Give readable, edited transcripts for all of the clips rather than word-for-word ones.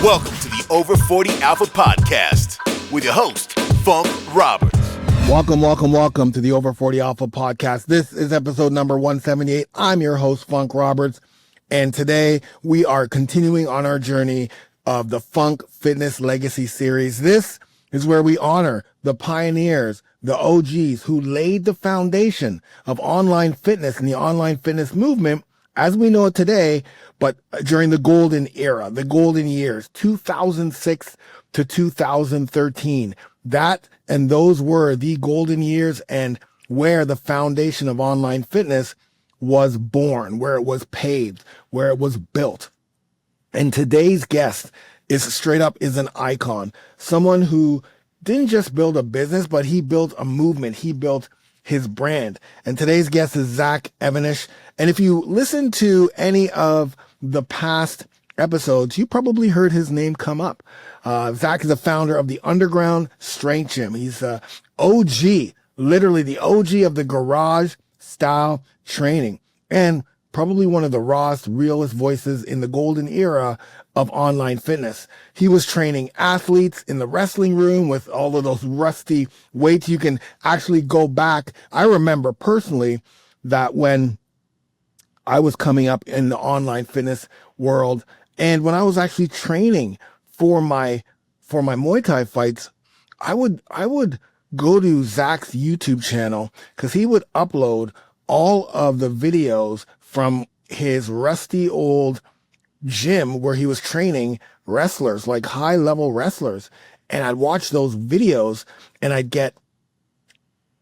Welcome to the Over 40 Alpha Podcast with your host, Funk Roberts. Welcome to the Over 40 Alpha Podcast. This is episode number 178. I'm your host, Funk Roberts, and today we are continuing on our journey of the Funk Fitness Legacy Series. This is where we honor the pioneers, the OGs who laid the foundation of online fitness and the online fitness movement as we know it today, but during the golden era, the golden years, 2006 to 2013. That and those were the golden years and where the foundation of online fitness was born, where it was paved, where it was built. And today's guest is an icon, someone who didn't just build a business, but he built a movement. He built his brand. And today's guest is Even-Esh. And if you listen to any of the past episodes, you probably heard his name come up. Zach is the founder of the Underground Strength Gym. He's a OG, literally the OG of the garage style training, and probably one of the rawest, realest voices in the golden era of online fitness. He was training athletes in the wrestling room with all of those rusty weights. You can actually go back. I remember personally that when I was coming up in the online fitness world, and when I was actually training for my Muay Thai fights, I would go to Zach's YouTube channel because he would upload all of the videos from his rusty old gym where he was training wrestlers, like high level wrestlers. And I'd watch those videos and I'd get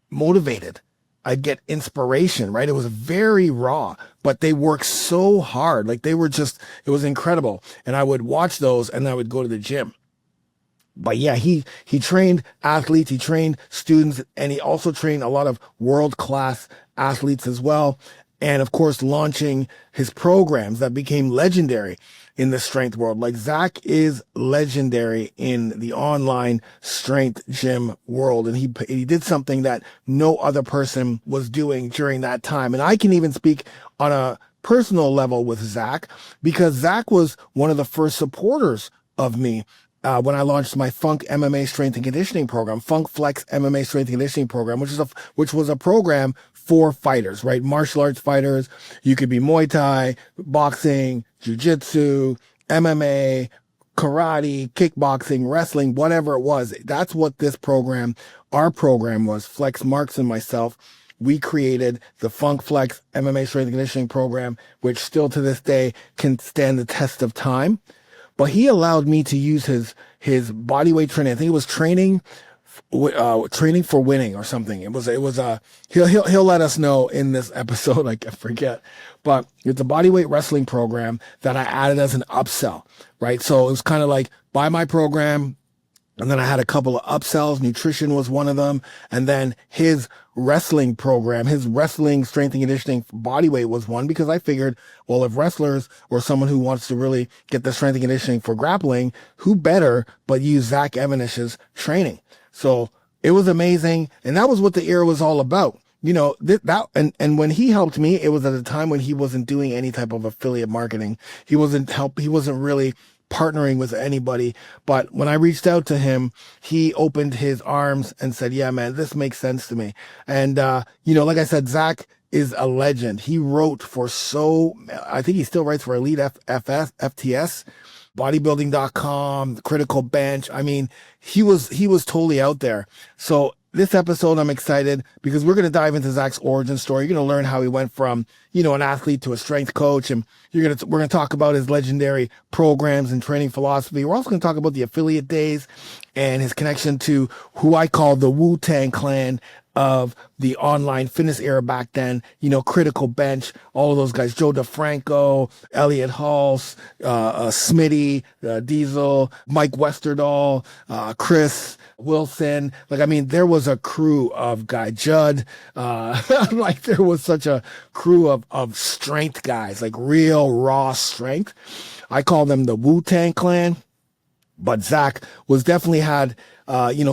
motivated. I'd get inspiration, right? It was very raw, but they worked so hard. Like it was incredible. And I would watch those and I would go to the gym. But yeah, he trained athletes, he trained students, and he also trained a lot of world-class athletes as well. And of course, launching his programs that became legendary in the strength world. Like Zach is legendary in the online strength gym world. And he did something that no other person was doing during that time. And I can even speak on a personal level with Zach because Zach was one of the first supporters of me when I launched my Funk MMA Strength and Conditioning program, Funk Flex MMA Strength and Conditioning program, which was a program for fighters, right? Martial arts fighters. You could be Muay Thai, boxing, jiu-jitsu, MMA, karate, kickboxing, wrestling, whatever it was. That's what our program was. Flex Marks and myself, we created the Funk Flex MMA Strength and Conditioning program, which still to this day can stand the test of time. But he allowed me to use his bodyweight training. I think it was training for winning or something. He'll let us know in this episode. I forget, but it's a bodyweight wrestling program that I added as an upsell, right? So it was kind of like buy my program. And then I had a couple of upsells. Nutrition was one of them. And then his wrestling program, his wrestling strength and conditioning bodyweight was one, because I figured, well, if wrestlers or someone who wants to really get the strength and conditioning for grappling, who better but use Zach Even-Esh's training? So it was amazing. And that was what the era was all about. You know, and when he helped me, it was at a time when he wasn't doing any type of affiliate marketing. He wasn't really partnering with anybody. But when I reached out to him, he opened his arms and said, yeah, man, this makes sense to me. And, like I said, Zach is a legend. He wrote I think he still writes for Elite FTS, bodybuilding.com, Critical Bench. I mean, he was totally out there. So this episode, I'm excited because we're going to dive into Zach's origin story. You're going to learn how he went from, an athlete to a strength coach. And we're going to talk about his legendary programs and training philosophy. We're also going to talk about the affiliate days and his connection to who I call the Wu-Tang Clan of the online fitness era back then, Critical Bench, all of those guys, Joe DeFranco, Elliot Hulse, Smitty, Diesel, Mike Westerdahl, Chris Wilson. There was a crew of guys, Judd, there was such a crew of strength guys, like real raw strength. I call them the Wu-Tang Clan, but Zach definitely had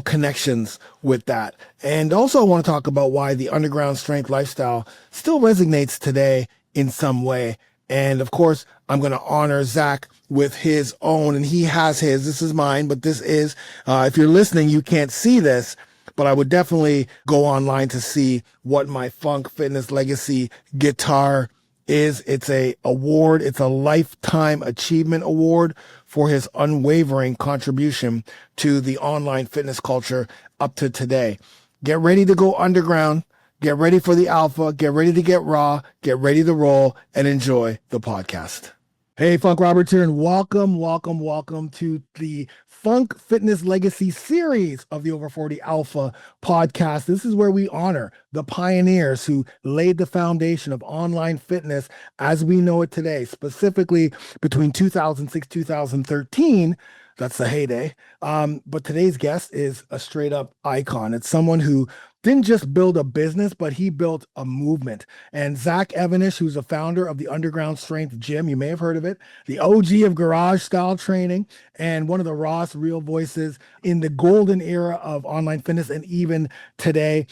connections with that. And also I want to talk about why the underground strength lifestyle still resonates today in some way. And of course, I'm going to honor Zach with his own, and he has his. This is mine, but this is, if you're listening, you can't see this, but I would definitely go online to see what my Funk Fitness Legacy guitar is. It's a award. It's a lifetime achievement award for his unwavering contribution to the online fitness culture up to today. Get ready to go underground. Get ready for the alpha. Get ready to get raw. Get ready to roll and enjoy the podcast. Hey, Funk Roberts here, and welcome to the Funk Fitness Legacy series of the Over 40 Alpha podcast. This is where we honor the pioneers who laid the foundation of online fitness as we know it today, specifically between 2006, 2013. That's the heyday. But today's guest is a straight up icon. It's someone who didn't just build a business, but he built a movement. And Zach Even-Esh, who's the founder of the Underground Strength Gym, you may have heard of it, the OG of garage style training, and one of the rawest real voices in the golden era of online fitness and even today.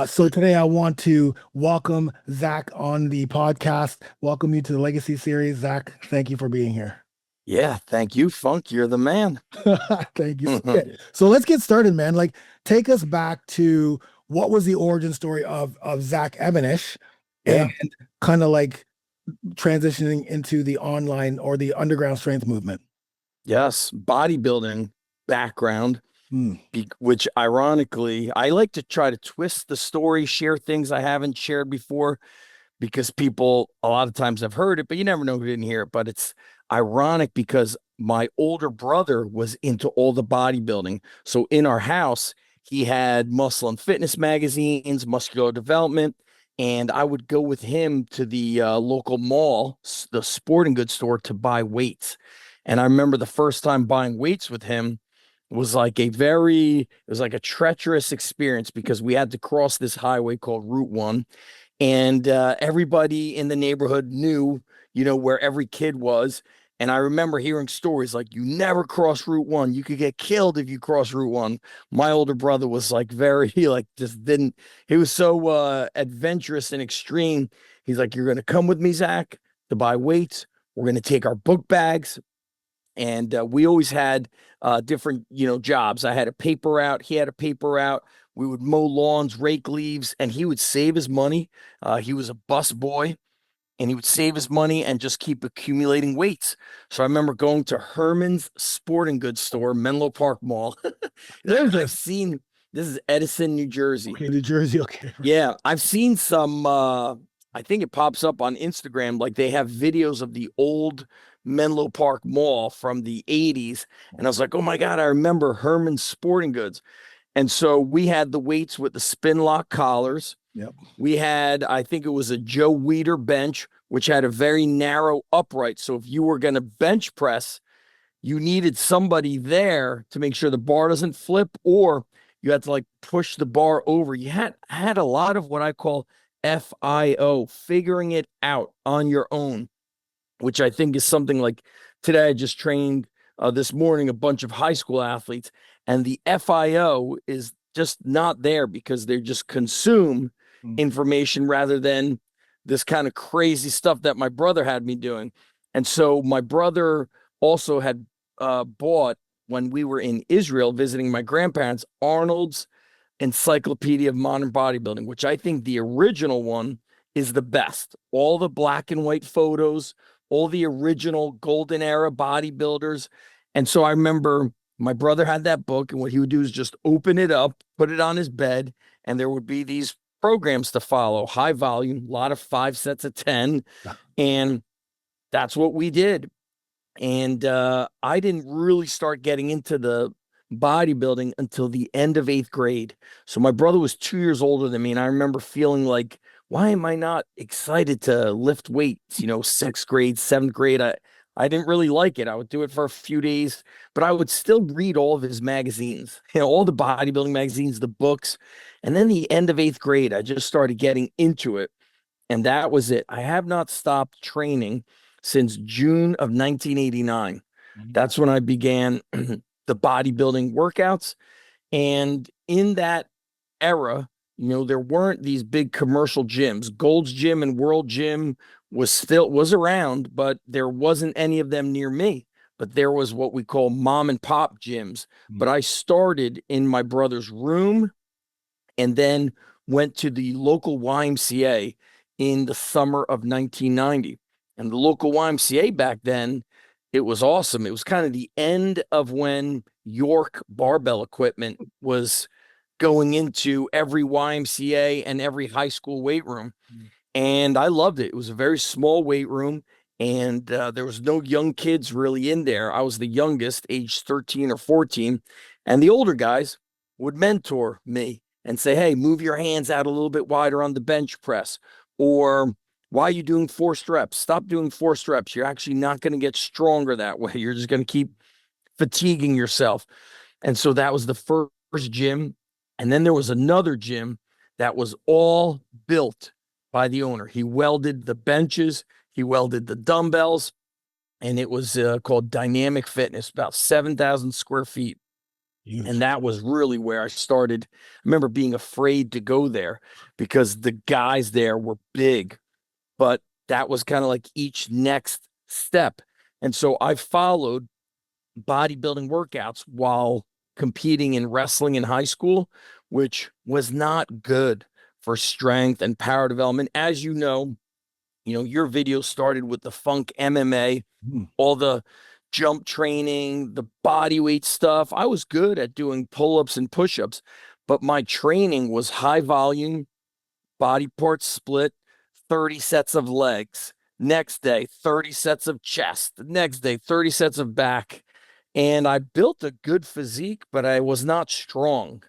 So today I want to welcome Zach on the podcast, welcome you to the Legacy series. Zach, thank you for being here. Yeah, thank you, Funk. You're the man. Thank you. Okay. So let's get started, man. Like, take us back to what was the origin story of Zach Even-Esh and kind of like transitioning into the online or the underground strength movement. Yes, bodybuilding background, which ironically, I like to try to twist the story, share things I haven't shared before, because people a lot of times have heard it, but you never know who didn't hear it. But it's ironic because my older brother was into all the bodybuilding. So in our house, he had muscle and fitness magazines, muscular development, and I would go with him to the local mall, the sporting goods store, to buy weights. And I remember the first time buying weights with him was like it was like a treacherous experience because we had to cross this highway called Route 1. And everybody in the neighborhood knew, where every kid was. And I remember hearing stories like, you never cross Route 1. You could get killed if you cross Route 1. My older brother was like he was so adventurous and extreme. He's like, you're going to come with me, Zach, to buy weights. We're going to take our book bags. And we always had different, jobs. I had a paper route. He had a paper route. We would mow lawns, rake leaves, and he would save his money. He was a bus boy, and he would save his money and just keep accumulating weights. So I remember going to Herman's Sporting Goods store, Menlo Park Mall. This is Edison, New Jersey. Okay, New Jersey, okay. Yeah, I've seen some, I think it pops up on Instagram, like they have videos of the old Menlo Park Mall from the 80s. And I was like, oh my God, I remember Herman's Sporting Goods. And so we had the weights with the spin lock collars. Yep. We had, I think it was a Joe Weider bench, which had a very narrow upright. So if you were going to bench press, you needed somebody there to make sure the bar doesn't flip, or you had to like push the bar over. You had a lot of what I call FIO, figuring it out on your own, which I think is something like today I just trained this morning a bunch of high school athletes, and the FIO is just not there because they just consume information rather than this kind of crazy stuff that my brother had me doing. And so my brother also had bought, when we were in Israel visiting my grandparents, Arnold's Encyclopedia of Modern Bodybuilding, which I think the original one is the best. All the black and white photos, all the original golden era bodybuilders. And so I remember my brother had that book, and what he would do is just open it up, put it on his bed, and there would be these programs to follow, high volume, a lot of 5 sets of 10. And that's what we did. And I didn't really start getting into the bodybuilding until the end of 8th grade. So my brother was 2 years older than me. And I remember feeling like, why am I not excited to lift weights? 6th grade, 7th grade. I didn't really like it. I would do it for a few days, but I would still read all of his magazines, all the bodybuilding magazines, the books. And then the end of 8th grade, I just started getting into it. And that was it. I have not stopped training since June of 1989. That's when I began the bodybuilding workouts. And in that era, there weren't these big commercial gyms. Gold's Gym and World Gym was around, but there wasn't any of them near me. But there was what we call mom and pop gyms. But I started in my brother's room and then went to the local YMCA in the summer of 1990. And the local YMCA back then, it was awesome. It was kind of the end of when York barbell equipment was going into every YMCA and every high school weight room. And I loved it. It was a very small weight room, and there was no young kids really in there. I was the youngest, age 13 or 14, and the older guys would mentor me and say, hey, move your hands out a little bit wider on the bench press, or why are you doing forced reps? Stop doing forced reps. You're actually not going to get stronger that way. You're just going to keep fatiguing yourself. And so that was the first gym. And then there was another gym that was all built by the owner. He welded the benches, he welded the dumbbells, and it was called Dynamic Fitness, about 7,000 square feet. And that was really where I started. I remember being afraid to go there because the guys there were big, but that was kind of like each next step. And so I followed bodybuilding workouts while competing in wrestling in high school, which was not good for strength and power development. As you know, your video started with the funk MMA, all the jump training, the body weight stuff. I was good at doing pull-ups and push-ups, but my training was high volume, body parts split, 30 sets of legs. Next day, 30 sets of chest. The next day, 30 sets of back. And I built a good physique, but I was not strong,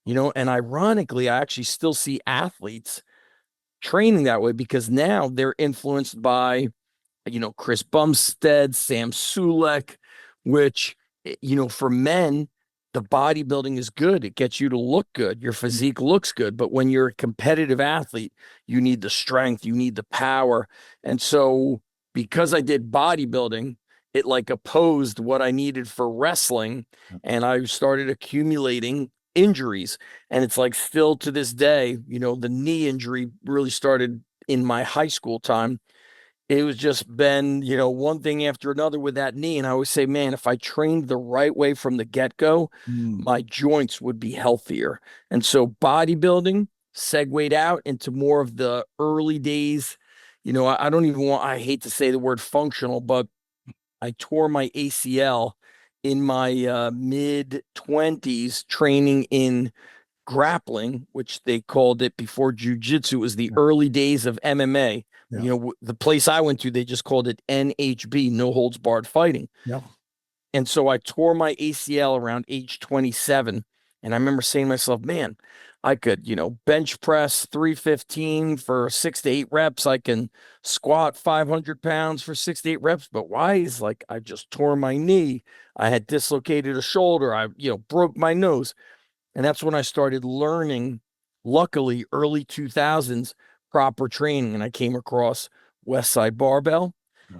and ironically, I actually still see athletes training that way because now they're influenced by, Chris Bumstead, Sam Sulek, which, for men, the bodybuilding is good. It gets you to look good. Your physique looks good. But when you're a competitive athlete, you need the strength, you need the power. And so because I did bodybuilding, it like opposed what I needed for wrestling. And I started accumulating injuries. And it's like still to this day, the knee injury really started in my high school time. It was just been, one thing after another with that knee. And I always say, man, if I trained the right way from the get-go, my joints would be healthier. And so bodybuilding segued out into more of the early days. I don't even I hate to say the word functional, but I tore my ACL in my mid-20s training in grappling, which they called it before jiu-jitsu. It was the early days of MMA. Yeah. The place I went to, they just called it NHB, no holds barred fighting. Yeah. And so I tore my ACL around age 27. And I remember saying to myself, man, I could, bench press 315 for 6 to 8 reps. I can squat 500 pounds for 6 to 8 reps. But why is I just tore my knee. I had dislocated a shoulder. I, broke my nose. And that's when I started learning, luckily, early 2000s, proper training. And I came across Westside Barbell.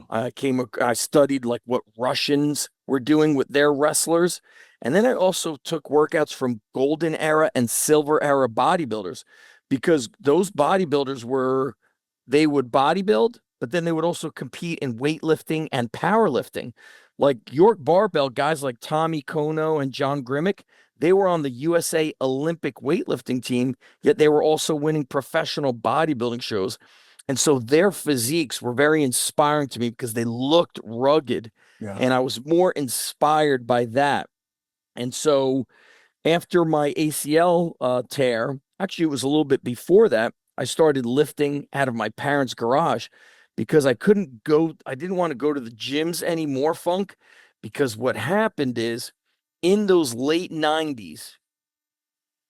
I studied what Russians were doing with their wrestlers. And then I also took workouts from golden era and silver era bodybuilders, because those bodybuilders they would bodybuild, but then they would also compete in weightlifting and powerlifting. Like York Barbell, guys like Tommy Kono and John Grimmick, they were on the USA Olympic weightlifting team, yet they were also winning professional bodybuilding shows. And so their physiques were very inspiring to me because they looked rugged. Yeah. And I was more inspired by that. And so after my ACL tear, actually it was a little bit before that, I started lifting out of my parents' garage because I didn't want to go to the gyms anymore, Funk, because what happened is in those late 90s,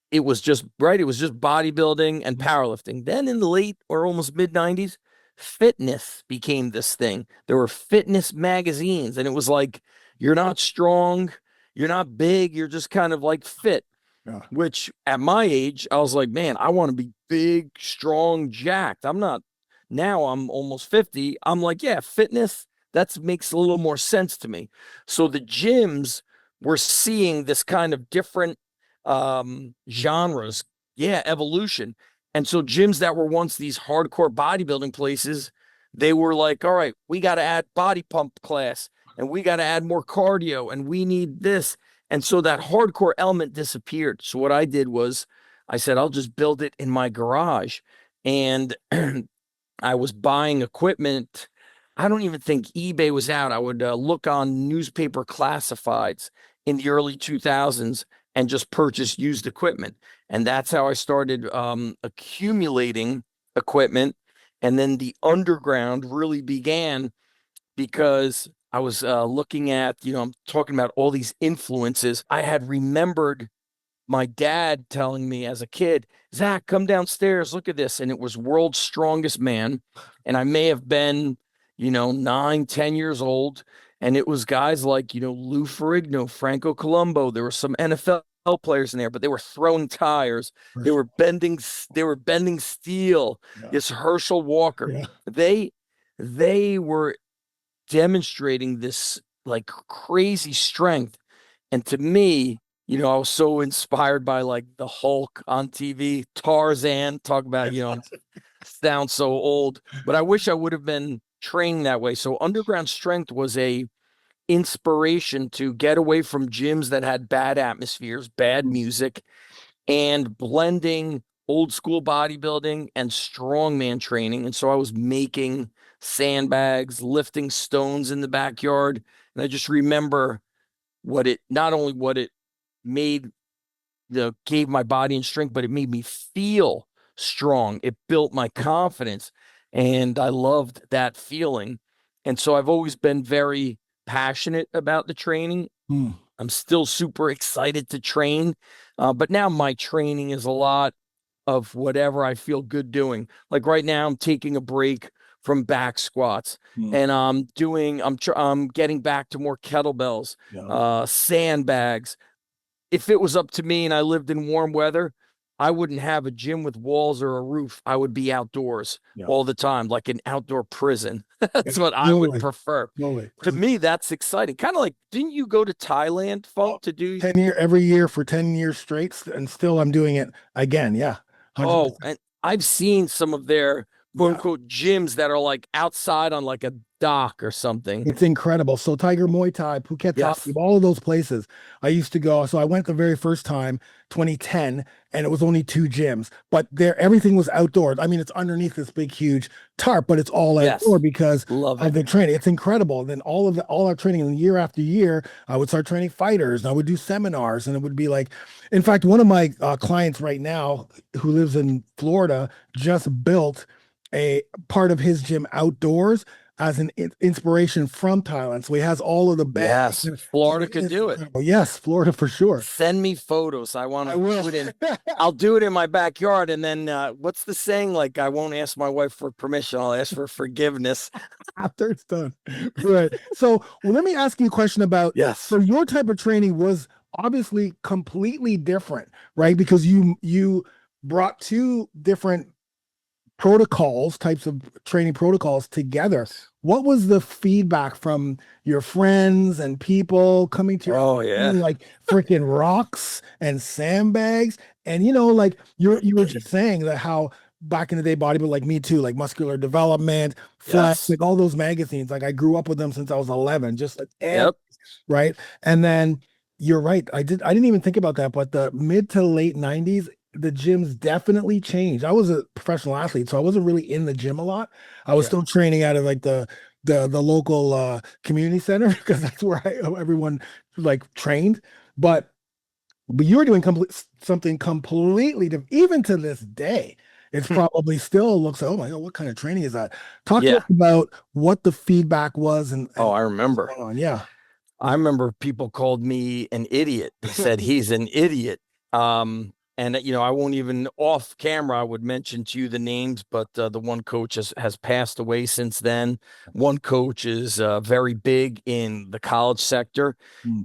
it was just bodybuilding and powerlifting. Then in the late or almost mid 90s, fitness became this thing. There were fitness magazines, and it was like, you're not strong, you're not big, you're just kind of fit. Yeah. Which at my age, I was like, man, I want to be big, strong, jacked. Now I'm almost 50. I'm like, yeah, fitness, that makes a little more sense to me. So the gyms were seeing this kind of different genres, evolution. And so gyms that were once these hardcore bodybuilding places they were like, all right, we got to add body pump class and we got to add more cardio and we need this. And so that hardcore element disappeared. So what I did was I said, I'll just build it in my garage. And I was buying equipment. I don't even think eBay was out. I would look on newspaper classifieds in the early 2000s and just purchase used equipment. And that's how I started accumulating equipment. And then the underground really began because I was looking at, I'm talking about all these influences. I had remembered my dad telling me as a kid, Zach, come downstairs, look at this. And it was World's Strongest Man. And I may have been, 9, 10 years old. And it was guys like, Lou Ferrigno, Franco Colombo. There were some NFL players in there, but they were throwing tires. They were bending steel. Yeah. This Herschel Walker. Yeah. They were demonstrating this like crazy strength. And to me, I was so inspired by like the Hulk on TV, Tarzan, talk about, sound so old, but I wish I would have been training that way. So underground strength was a inspiration to get away from gyms that had bad atmospheres, bad music, and blending old school bodybuilding and strongman training. And so I was making sandbags, lifting stones in the backyard. And I just remember not only what it made, gave my body and strength, but it made me feel strong. It built my confidence. And I loved that feeling. And so I've always been very passionate about the training. I'm still super excited to train. But now my training is a lot of whatever I feel good doing. Like right now, I'm taking a break from back squats and I'm getting back to more kettlebells, sandbags. If it was up to me and I lived in warm weather, I wouldn't have a gym with walls or a roof. I would be outdoors all the time, like an outdoor prison. That's what I would prefer. To me, that's exciting. Kind of like, didn't you go to Thailand, Funk, to do 10 year every year for 10 years straight? And still I'm doing it again. Yeah. 100%. Oh, and I've seen some of their quote unquote gyms that are like outside on like a dock or something. It's incredible. So Tiger Muay Thai, Phuket, Yes. all of those places I used to go. So I went the very first time, 2010, and it was only 2 gyms, but everything was outdoors. I mean, it's underneath this big, huge tarp, but it's all outdoor because of the training. It's incredible. Then all our training, and year after year, I would start training fighters and I would do seminars, and it would be like, in fact, one of my clients right now who lives in Florida just built a part of his gym outdoors as an inspiration from Thailand. So he has all of the best. Yes, Florida could do it. Yes, Florida for sure. Send me photos. I want to do it in. I'll do it in my backyard. And then what's the saying? Like, I won't ask my wife for permission. I'll ask for forgiveness after it's done. Right. So let me ask you a question about. Yes. So your type of training was obviously completely different, right? Because you brought 2 different types of training protocols together. What was the feedback from your friends and people coming to your like freaking rocks and sandbags? And like you were just saying that how back in the day bodybuilding, like me too, like Muscular Development, Flex, like all those magazines, like I grew up with them since I was 11, just like right. And then you're right, I didn't even think about that, but the mid to late 90s, the gyms definitely changed. I was a professional athlete, so I wasn't really in the gym a lot. I was still training out of like the local community center because that's where everyone like trained. But you were doing something completely different. Even to this day, it's probably still looks like, oh my God, what kind of training is that? Talk to us about what the feedback was. And I remember. I remember people called me an idiot. They said he's an idiot. And, I won't even off camera, I would mention to you the names, but the one coach has passed away since then. One coach is very big in the college sector.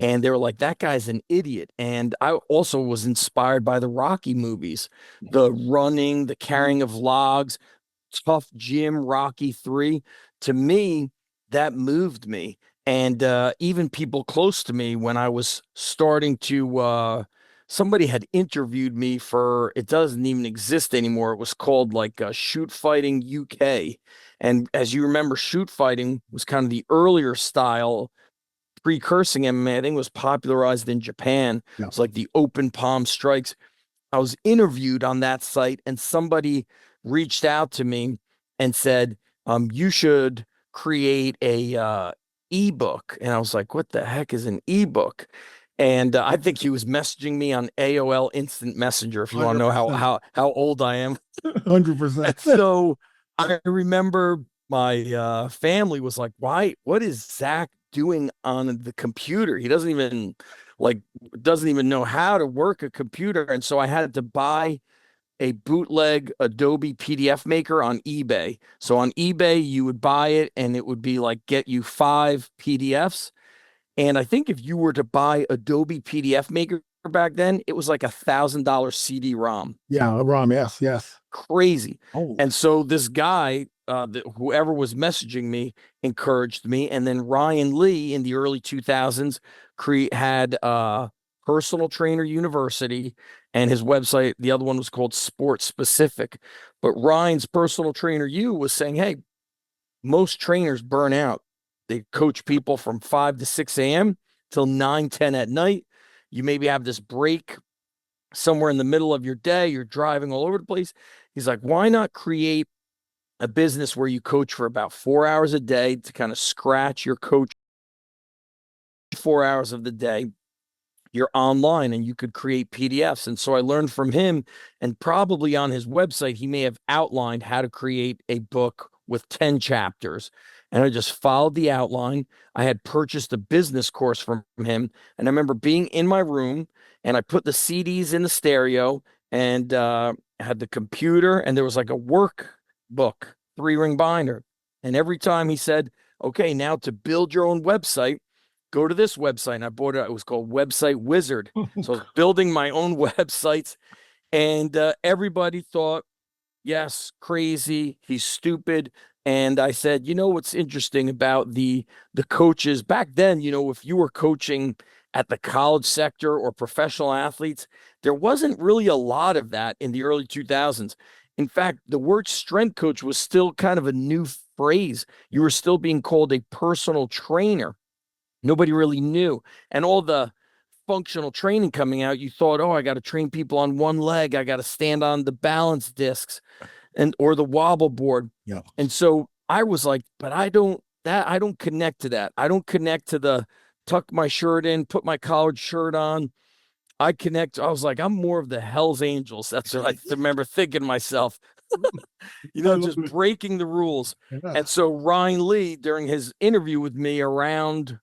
And they were like, that guy's an idiot. And I also was inspired by the Rocky movies, the running, the carrying of logs, Tough Gym, Rocky 3. To me, that moved me. And even people close to me, when I was starting to somebody had interviewed me for, it doesn't even exist anymore. It was called like Shoot Fighting UK. And as you remember, shoot fighting was kind of the earlier style, precursing MMA. I think it was popularized in Japan. Yeah. It's like the open palm strikes. I was interviewed on that site, and somebody reached out to me and said, you should create a ebook. And I was like, what the heck is an ebook? And I think he was messaging me on AOL Instant Messenger, if you want to know how old I am. 100%. So I remember my family was like, why? What is Zach doing on the computer? He doesn't even know how to work a computer. And so I had to buy a bootleg Adobe PDF maker on eBay. So on eBay, you would buy it and it would be like, get you 5 PDFs. And I think if you were to buy Adobe PDF maker back then, it was like $1,000 CD-ROM. Yeah, ROM. Yes. Crazy. Oh. And so this guy, whoever was messaging me, encouraged me. And then Ryan Lee in the early 2000s had Personal Trainer University, and his website, the other one was called Sports Specific. But Ryan's Personal Trainer U was saying, hey, most trainers burn out. They coach people from 5 to 6 a.m. till 9, 10 at night. You maybe have this break somewhere in the middle of your day. You're driving all over the place. He's like, why not create a business where you coach for about 4 hours a day to kind of scratch your coach 4 hours of the day. You're online and you could create PDFs. And so I learned from him, and probably on his website, he may have outlined how to create a book with 10 chapters. And I just followed the outline. I had purchased a business course from him. And I remember being in my room, and I put the CDs in the stereo, and had the computer, and there was like a workbook, 3-ring binder. And every time he said, okay, now to build your own website, go to this website. And I bought it. It was called Website Wizard. So I was building my own websites, and everybody thought, yes, crazy, he's stupid. And I said, you know, what's interesting about the coaches back then, you know, if you were coaching at the college sector or professional athletes, there wasn't really a lot of that in the early 2000s. In fact, the word strength coach was still kind of a new phrase. You were still being called a personal trainer. Nobody really knew. And all the functional training coming out, you thought, oh, I got to train people on one leg. I got to stand on the balance discs or the wobble board. Yeah. And so I was like, but I don't connect to that. I don't connect to the tuck my shirt in, put my collared shirt on. I was like, I'm more of the Hell's Angels. That's what I remember thinking to myself, just breaking the rules. Yeah. And so Ryan Lee, during his interview with me around,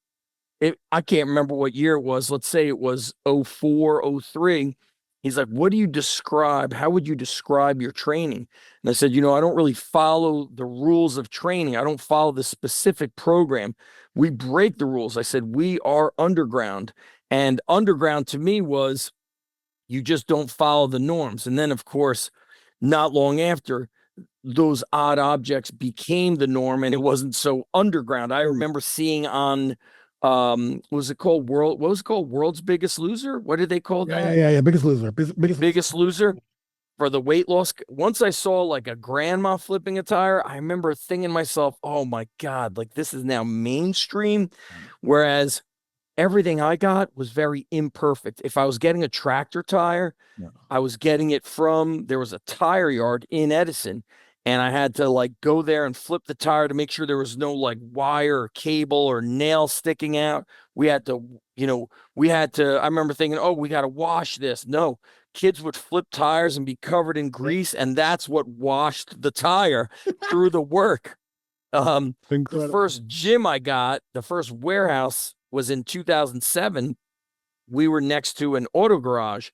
I can't remember what year it was. Let's say it was 04, 03. He's like, how would you describe your training? And I said, I don't really follow the rules of training. I don't follow the specific program. We break the rules. I said, we are underground. And underground to me was, you just don't follow the norms. And then, of course, not long after, those odd objects became the norm, and it wasn't so underground. I remember seeing on, what was it called? World's Biggest Loser? What did they call that? Yeah. Biggest Loser. Biggest Loser for the weight loss. Once I saw like a grandma flipping a tire, I remember thinking to myself, oh my God, like this is now mainstream. Whereas everything I got was very imperfect. If I was getting a tractor tire, I was getting it there was a tire yard in Edison, and I had to like go there and flip the tire to make sure there was no like wire or cable or nail sticking out. I remember thinking, oh, we got to wash this. No, kids would flip tires and be covered in grease, and that's what washed the tire through the work. The first gym I got, the first warehouse, was in 2007. We were next to an auto garage,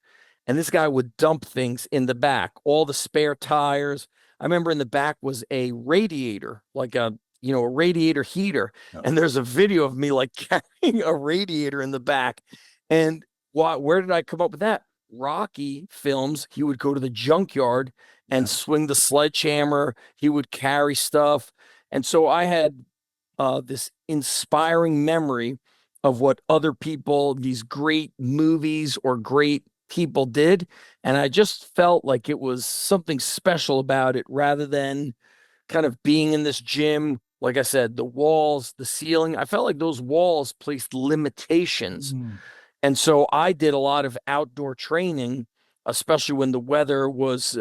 and this guy would dump things in the back, all the spare tires. I remember in the back was a radiator, like a radiator heater. Oh. And there's a video of me like carrying a radiator in the back. And where did I come up with that? Rocky films. He would go to the junkyard and swing the sledgehammer. He would carry stuff. And so I had this inspiring memory of what other people, these great movies or great people did. And I just felt like it was something special about it, rather than kind of being in this gym, like I said, the walls, the ceiling, I felt like those walls placed limitations. And so I did a lot of outdoor training, especially when the weather was,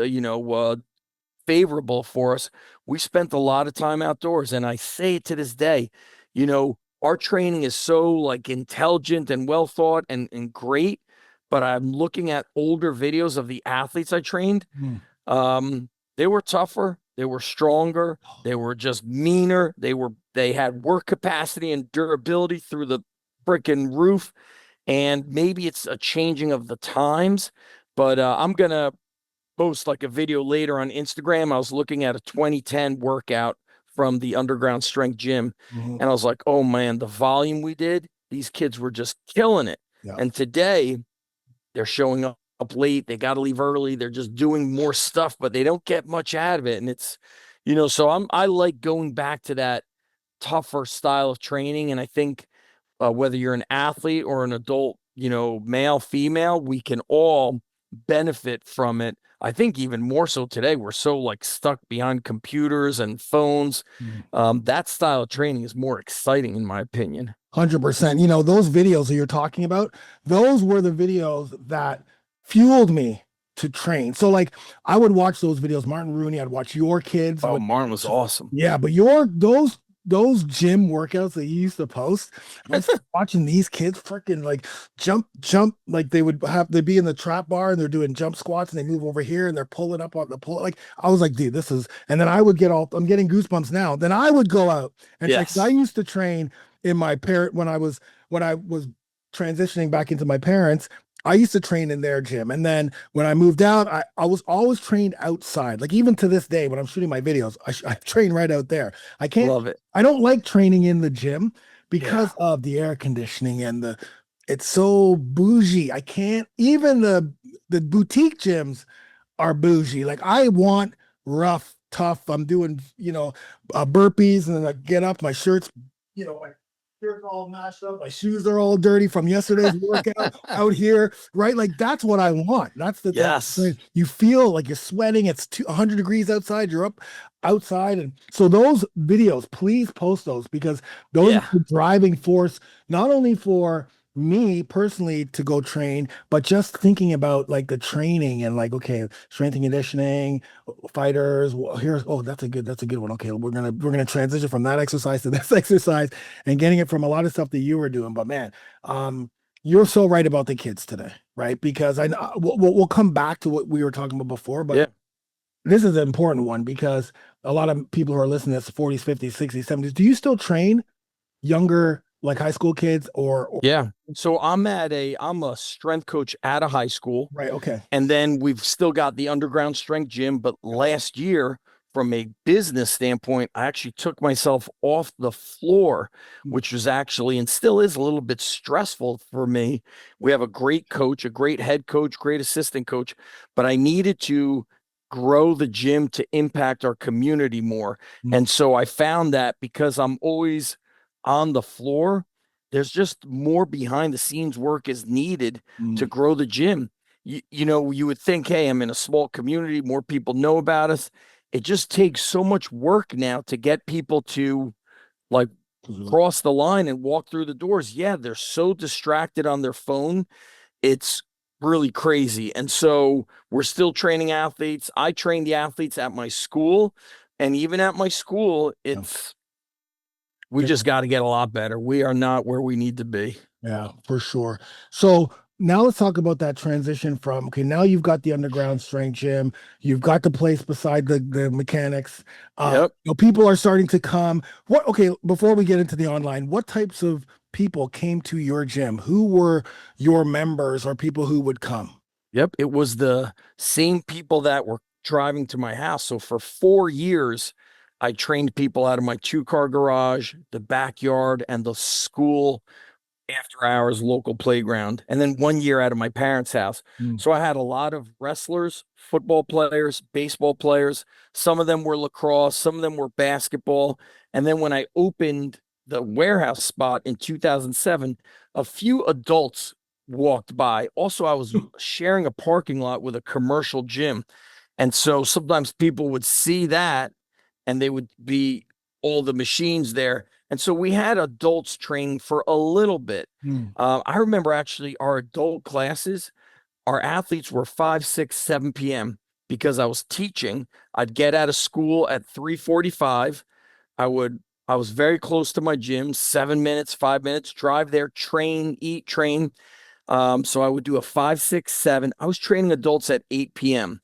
favorable for us. We spent a lot of time outdoors. And I say it to this day, our training is so like intelligent and well thought and great. But I'm looking at older videos of the athletes I trained. They were tougher, they were stronger, they were just meaner, they had work capacity and durability through the freaking roof. And maybe it's a changing of the times, but I'm gonna post like a video later on Instagram. I was looking at a 2010 workout from the underground strength gym, and I was like, oh man, the volume we did, these kids were just killing it. Yeah. And today they're showing up late, they got to leave early, they're just doing more stuff, but they don't get much out of it. And it's, so I like going back to that tougher style of training. And I think whether you're an athlete or an adult, male, female, we can all benefit from it. I think even more so today, we're so like stuck behind computers and phones. That style of training is more exciting, in my opinion. 100%. Those videos that you're talking about, those were the videos that fueled me to train. So like I would watch those videos, Martin Rooney, I'd watch your kids. Oh, Martin was awesome. Yeah, but those gym workouts that you used to post, I was watching these kids freaking like jump, like they'd be in the trap bar and they're doing jump squats and they move over here and they're pulling up on the pull. Like I was like, dude, and then I would I'm getting goosebumps now. Then I would go out and Yes. I used to train in my when I was transitioning back into my parents'. I used to train in their gym. And then when I moved out, I was always trained outside. Like even to this day, when I'm shooting my videos, I train right out there. I can't Love it. I don't like training in the gym because of the air conditioning and it's so bougie. I can't, even the boutique gyms are bougie. Like I want rough, tough. I'm doing, burpees and then I get up, my shirt's, my shirt's all mashed up, my shoes are all dirty from yesterday's workout out here, right? Like that's what I want. That's the Yes. You feel like you're sweating. It's 100 degrees outside. You're up outside, and so those videos, please post those because those are the driving force, not only for me personally to go train, but just thinking about like the training and like, okay, strength and conditioning, fighters. That's a good one. Okay, we're gonna transition from that exercise to this exercise and getting it from a lot of stuff that you were doing. But man, you're so right about the kids today, right? Because we'll come back to what we were talking about before, but this is an important one because a lot of people who are listening to this 40s, 50s, 60s, 70s, do you still train younger, like high school kids or? Yeah. So I'm a strength coach at a high school. Right. Okay. And then we've still got the underground strength gym. But last year, from a business standpoint, I actually took myself off the floor, which was actually and still is a little bit stressful for me. We have a great coach, a great head coach, great assistant coach, but I needed to grow the gym to impact our community more. And so I found that because I'm always on the floor, there's just more behind the scenes work is needed to grow the gym. You would think, hey, I'm in a small community, more people know about us. It just takes so much work now to get people to like cross the line and walk through the doors. Yeah, they're so distracted on their phone. It's really crazy. And so we're still training athletes. I train the athletes at my school, and even at my school, we just got to get a lot better. We are not where we need to be. Yeah, for sure. So now let's talk about that transition from, okay, now you've got the underground strength gym, you've got the place beside the mechanics. People are starting to come. Before we get into the online, what types of people came to your gym? Who were your members or people who would come? Yep. It was the same people that were driving to my house. So for 4 years, I trained people out of my 2-car garage, the backyard, and the school after hours local playground. And then 1 year out of my parents' house. So I had a lot of wrestlers, football players, baseball players. Some of them were lacrosse, some of them were basketball. And then when I opened the warehouse spot in 2007, a few adults walked by. Also, I was sharing a parking lot with a commercial gym. And so sometimes people would see that and they would be all the machines there. And so we had adults training for a little bit. I remember actually our adult classes, our athletes were 5, 6, 7 p.m. because I was teaching. I'd get out of school at 3:45. I was very close to my gym, 7 minutes, 5 minutes, drive there, train, eat, train. So I would do a 5, 6, 7. I was training adults at 8 p.m.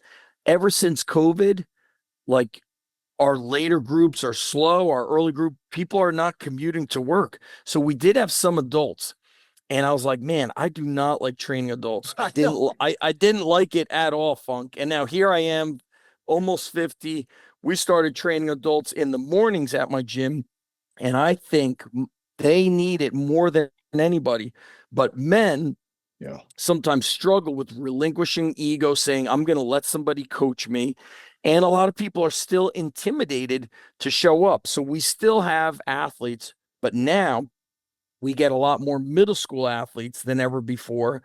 Ever since COVID, like our later groups are slow, our early group, people are not commuting to work. So we did have some adults. And I was like, man, I do not like training adults. I didn't like it at all, Funk. And now here I am, almost 50. We started training adults in the mornings at my gym. And I think they need it more than anybody. But men sometimes struggle with relinquishing ego, saying, I'm going to let somebody coach me. And a lot of people are still intimidated to show up. So we still have athletes, but now we get a lot more middle school athletes than ever before,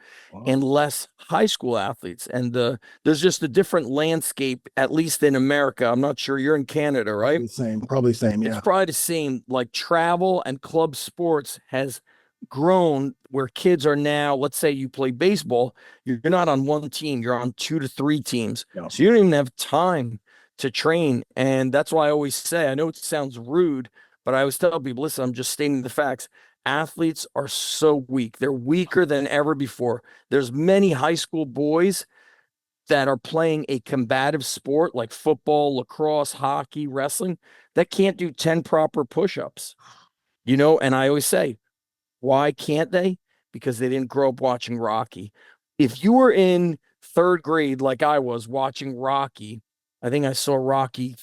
and less high school athletes. And there's just a different landscape, at least in America. I'm not sure, you're in Canada, right? Probably same. Yeah. It's probably the same. Like travel and club sports has grown where kids are now, let's say you play baseball, you're not on one team, you're on 2 to 3 teams. Yeah. So you don't even have time to train. And that's why I always say, I know it sounds rude, but I always tell people, listen, I'm just stating the facts. Athletes are so weak. They're weaker than ever before. There's many high school boys that are playing a combative sport like football, lacrosse, hockey, wrestling, that can't do 10 proper push-ups, and I always say, why can't they? Because they didn't grow up watching Rocky. If you were in 3rd grade, like I was watching Rocky, I think I saw Rocky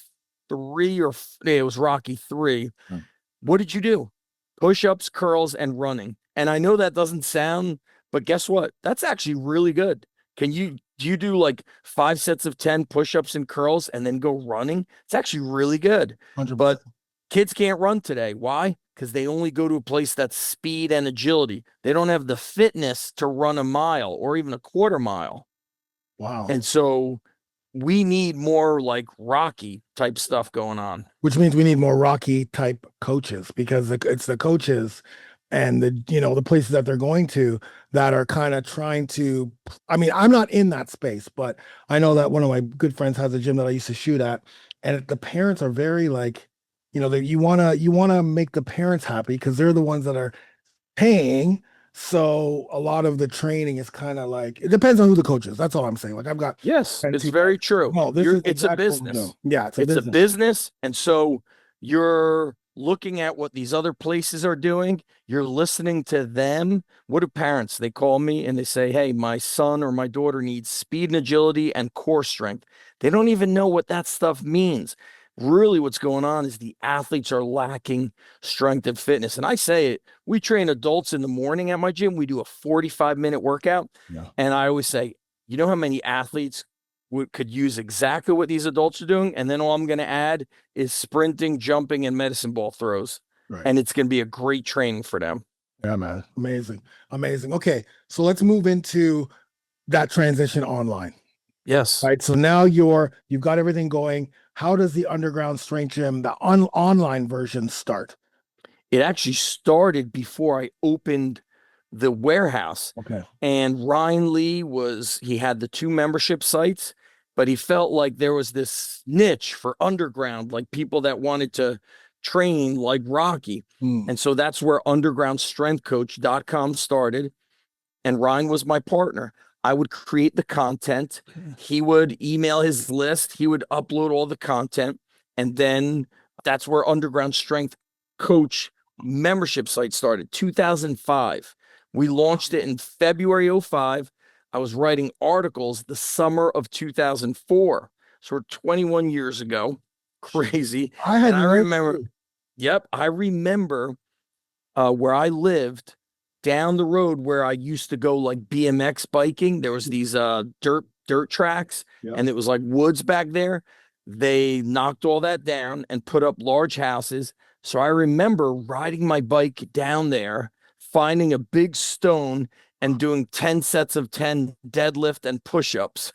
3 it was Rocky 3. What did you do? Push-ups, curls, and running. And I know that doesn't sound, but guess what? That's actually really good. Do you do like 5 sets of 10 push-ups and curls and then go running? It's actually really good. 100%. But kids can't run today. Why? Because they only go to a place that's speed and agility. They don't have the fitness to run a mile or even a quarter mile. Wow. And so we need more like Rocky type stuff going on. Which means we need more Rocky type coaches, because it's the coaches and the places that they're going to that are kind of trying to, I mean, I'm not in that space, but I know that one of my good friends has a gym that I used to shoot at, and the parents are very like, that you want to make the parents happy because they're the ones that are paying. So a lot of the training is kind of like, it depends on who the coach is. That's all I'm saying. Like I've got. Yes, it's very true. No, it's a business. Yeah, it's a business. And so you're looking at what these other places are doing. You're listening to them. What do parents? They call me and they say, hey, my son or my daughter needs speed and agility and core strength. They don't even know what that stuff means. Really what's going on is the athletes are lacking strength and fitness. And I say it, we train adults in the morning at my gym. We do a 45-minute workout. Yeah. And I always say, you know how many athletes could use exactly what these adults are doing? And then all I'm going to add is sprinting, jumping, and medicine ball throws. Right. And it's going to be a great training for them. Yeah, man. Amazing. Okay. So let's move into that transition online. Yes. Right. So now you've got everything going. How does the Underground Strength Gym, the online version, start? It actually started before I opened the warehouse. Okay. And Ryan Lee he had the 2 membership sites, but he felt like there was this niche for underground, like people that wanted to train like Rocky. And so that's where undergroundstrengthcoach.com started. And Ryan was my partner. I would create the content. He would email his list. He would upload all the content. And then that's where Underground Strength Coach membership site started, 2005. We launched it in February 05. I was writing articles the summer of 2004. So we're 21 years ago. Crazy. I remember where I lived, down the road where I used to go like BMX biking, there was these dirt tracks, and it was like woods back there. They knocked all that down and put up large houses. So I remember riding my bike down there, finding a big stone and doing 10 sets of 10 deadlift and push-ups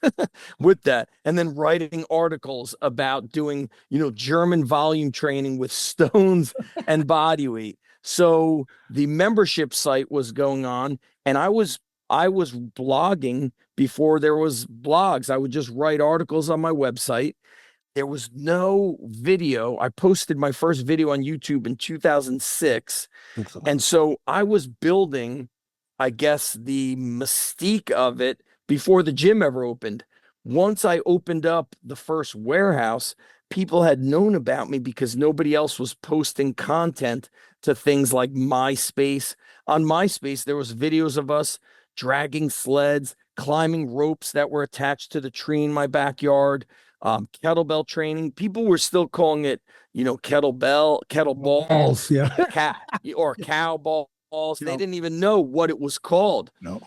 with that. And then writing articles about doing, German volume training with stones and body weight. So the membership site was going on, and I was blogging before there was blogs. I would just write articles on my website. There was no video. I posted my first video on YouTube in 2006. And so I was building, I guess, the mystique of it before the gym ever opened. Once I opened up the first warehouse, people had known about me because nobody else was posting content to things like MySpace. On MySpace, there was videos of us dragging sleds, climbing ropes that were attached to the tree in my backyard, kettlebell training. People were still calling it, kettleballs, yeah, or cow balls. They Yep. didn't even know what it was called. No.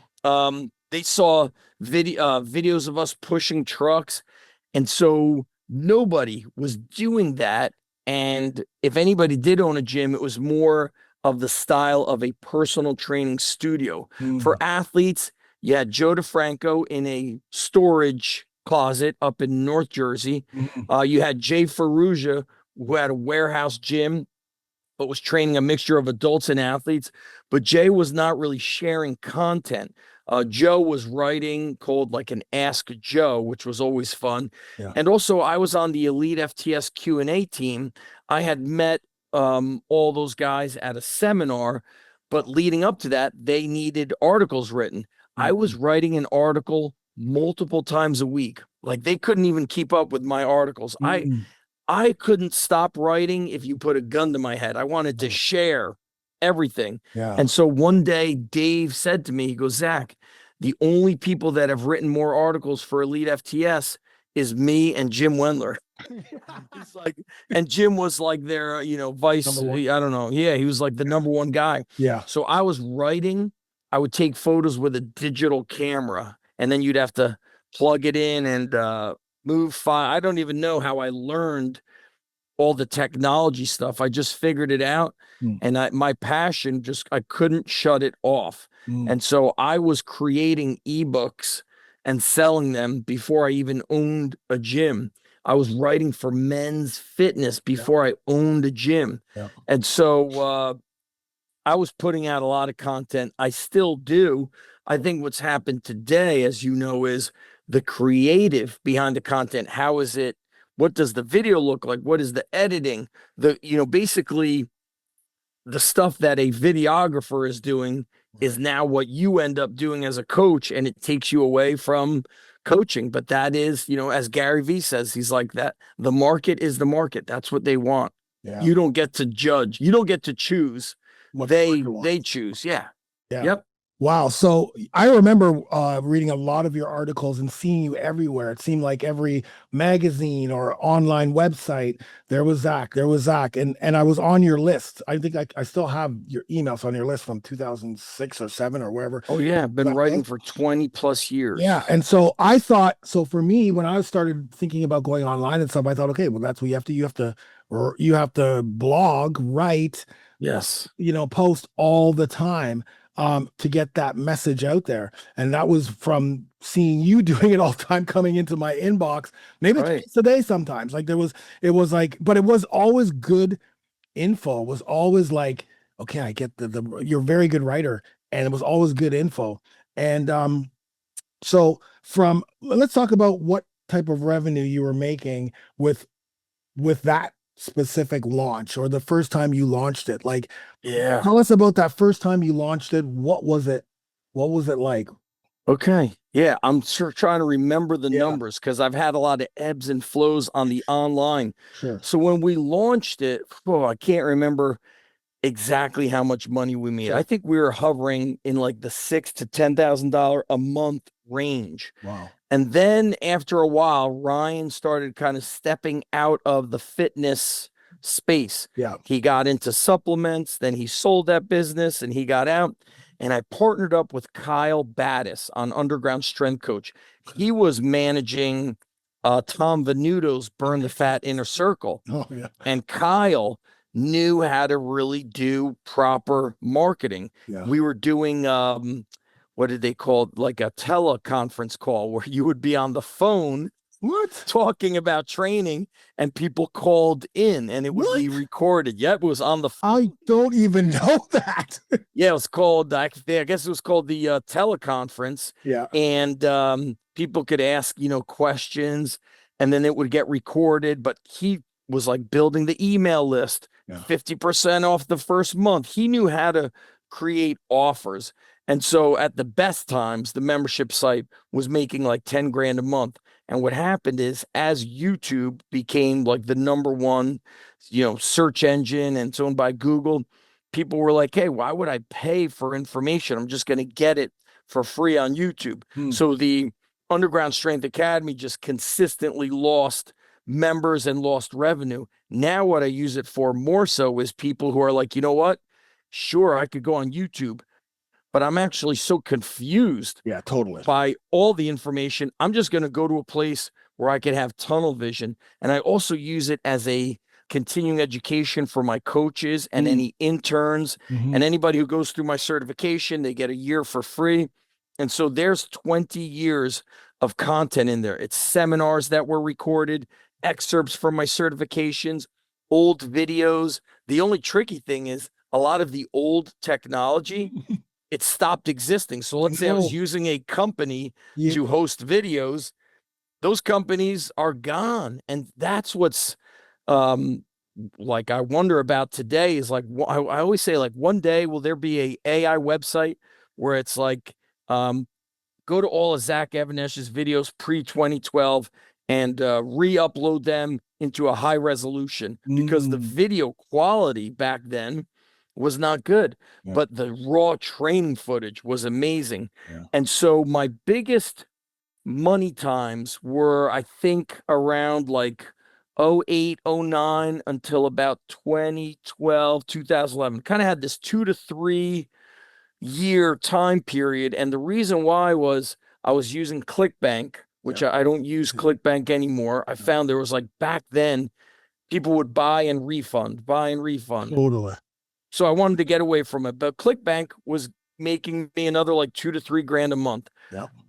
They saw videos of us pushing trucks, and so nobody was doing that. And if anybody did own a gym, it was more of the style of a personal training studio. For athletes, you had Joe DeFranco in a storage closet up in North Jersey. You had Jay Ferrugia, who had a warehouse gym, but was training a mixture of adults and athletes. But Jay was not really sharing content. Joe was writing called like an Ask Joe, which was always fun. Yeah. And also I was on the Elite FTS Q&A team. I had met all those guys at a seminar, but leading up to that, they needed articles written. I was writing an article multiple times a week. Like they couldn't even keep up with my articles. I couldn't stop writing if you put a gun to my head. I wanted to share everything. Yeah. And so one day Dave said to me, he goes, Zach, the only people that have written more articles for Elite FTS is me and Jim Wendler. He's like, and Jim was like their, vice, I don't know. Yeah, he was like the number one guy. Yeah. So I was writing, I would take photos with a digital camera, and then you'd have to plug it in and move file. I don't even know how I learned all the technology stuff. I just figured it out. And my passion, I couldn't shut it off. And so I was creating ebooks and selling them before I even owned a gym. I was writing for Men's Fitness before I owned a gym. Yeah. And so I was putting out a lot of content. I still do. I think what's happened today, as you know, is the creative behind the content. How is it? What does the video look like? What is the editing? Basically the stuff that a videographer is doing is now what you end up doing as a coach, and it takes you away from coaching. But that is, as Gary Vee says, he's like that. The market is the market. That's what they want. Yeah. You don't get to judge. You don't get to choose. What They choose. Yeah. Yeah. Yep. Wow. So I remember reading a lot of your articles and seeing you everywhere. It seemed like every magazine or online website, there was Zach. And I was on your list. I think I still have your emails on your list from 2006 or 7 or wherever. Oh, yeah. I've been writing for 20 plus years. Yeah. And so I thought, for me, when I started thinking about going online and stuff, I thought, okay, well, that's what you have to blog, write, Yes. Post all the time. To get that message out there. And that was from seeing you doing it all the time, coming into my inbox, maybe twice a day sometimes. Like it was but it was always good info. It was always like, okay, I get you're a very good writer, and it was always good info. And so let's talk about what type of revenue you were making with that specific launch, or the first time you launched it. Like, yeah, tell us about that first time you launched it. What was it like? Okay. Yeah, I'm trying to remember the numbers, because I've had a lot of ebbs and flows on the online. Sure. So when we launched it, I can't remember exactly how much money we made. Sure. I think we were hovering in like the $6,000 to $10,000 a month range. Wow. And then after a while, Ryan started kind of stepping out of the fitness space. Yeah. He got into supplements, then he sold that business and he got out. And I partnered up with Kyle Battis on Underground Strength Coach. He was managing Tom Venuto's Burn the Fat Inner Circle. Oh, yeah. And Kyle knew how to really do proper marketing. Yeah. We were doing what did they call it? Like a teleconference call where you would be on the phone What? talking about training and people called in and it would be recorded. Yep, it was on the phone. I don't even know that. Yeah, it was called, I guess it was called the teleconference. Yeah. And people could ask, questions, and then it would get recorded. But he was like building the email list, 50% off the first month. He knew how to create offers. And so at the best times, the membership site was making like 10 grand a month. And what happened is, as YouTube became like the number one, search engine and it's owned by Google, people were like, hey, why would I pay for information? I'm just going to get it for free on YouTube. So the Underground Strength Academy just consistently lost members and lost revenue. Now what I use it for more so is people who are like, you know what? Sure, I could go on YouTube, but I'm actually so confused by all the information. I'm just going to go to a place where I could have tunnel vision. And I also use it as a continuing education for my coaches and any interns and anybody who goes through my certification. They get a year for free. And so there's 20 years of content in there. It's seminars that were recorded, excerpts from my certifications, old videos. The only tricky thing is a lot of the old technology, it stopped existing. So let's say I was using a company to host videos. Those companies are gone. And that's what's like I wonder about today is like, I always say, like, one day will there be a AI website where it's like, go to all of Zach Even-Esh's videos pre-2012 and re-upload them into a high resolution, because the video quality back then was not good, but the raw training footage was amazing. And so my biggest money times were, I think, around like 08, 09 until about 2012, 2011. Kind of had this 2 to 3 year time period. And the reason why was I was using ClickBank, which I don't use ClickBank anymore. I found there was, like, back then, people would buy and refund. Totally. So I wanted to get away from it. But ClickBank was making me another like 2 to 3 grand a month.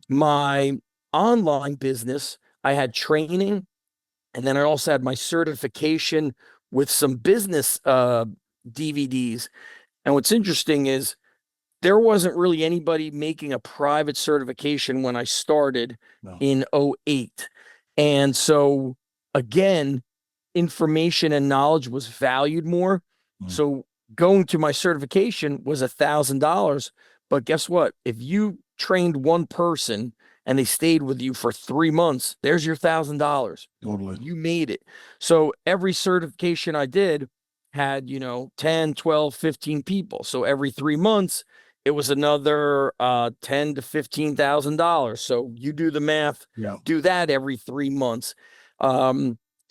My online business, I had training, and then I also had my certification with some business DVDs. And what's interesting is there wasn't really anybody making a private certification when I started in 08. And so, again, information and knowledge was valued more. So going to my certification was $1,000. But guess what? If you trained one person and they stayed with you for 3 months, there's your $1,000. Totally. You made it. So every certification I did had, 10, 12, 15 people. So every 3 months, it was another $10,000 to $15,000. So you do the math, do that every 3 months.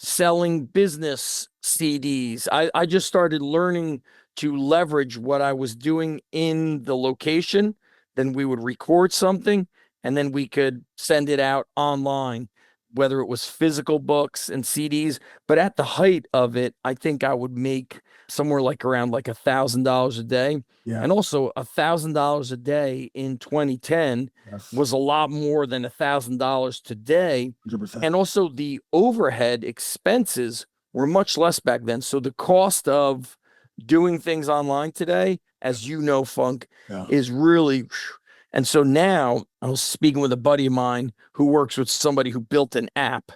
Selling business CDs. I just started learning to leverage what I was doing in the location. Then we would record something and then we could send it out online, whether it was physical books and CDs. But at the height of it, I think I would make somewhere like around like $1,000 a day. And also $1,000 a day in 2010 was a lot more than $1,000 today. 100%. And also the overhead expenses were much less back then. So the cost of doing things online today, as you know, Funk, is really. And so now I was speaking with a buddy of mine who works with somebody who built an app.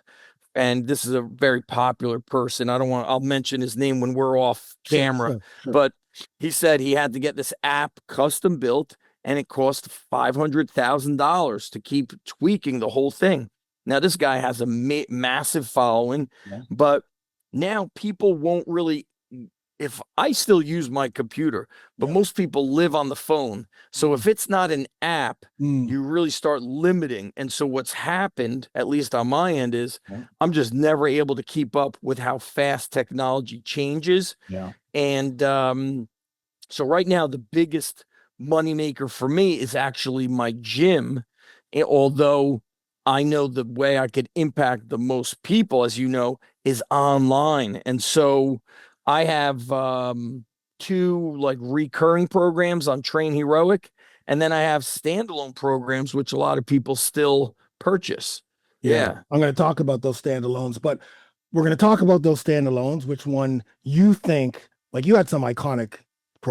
And this is a very popular person. I'll mention his name when we're off camera, but he said he had to get this app custom built and it cost $500,000 to keep tweaking the whole thing. Now, this guy has a massive following, but now people won't really, if I still use my computer, but most people live on the phone. So if it's not an app, you really start limiting. And so what's happened, at least on my end, is I'm just never able to keep up with how fast technology changes. And so right now, the biggest moneymaker for me is actually my gym. Although I know the way I could impact the most people, as you know, is online. And so I have 2 like recurring programs on Train Heroic, And then I have standalone programs, which a lot of people still purchase. Yeah. I'm going to talk about those standalones, but we're going to talk about those standalones. Which one you think, like you had some iconic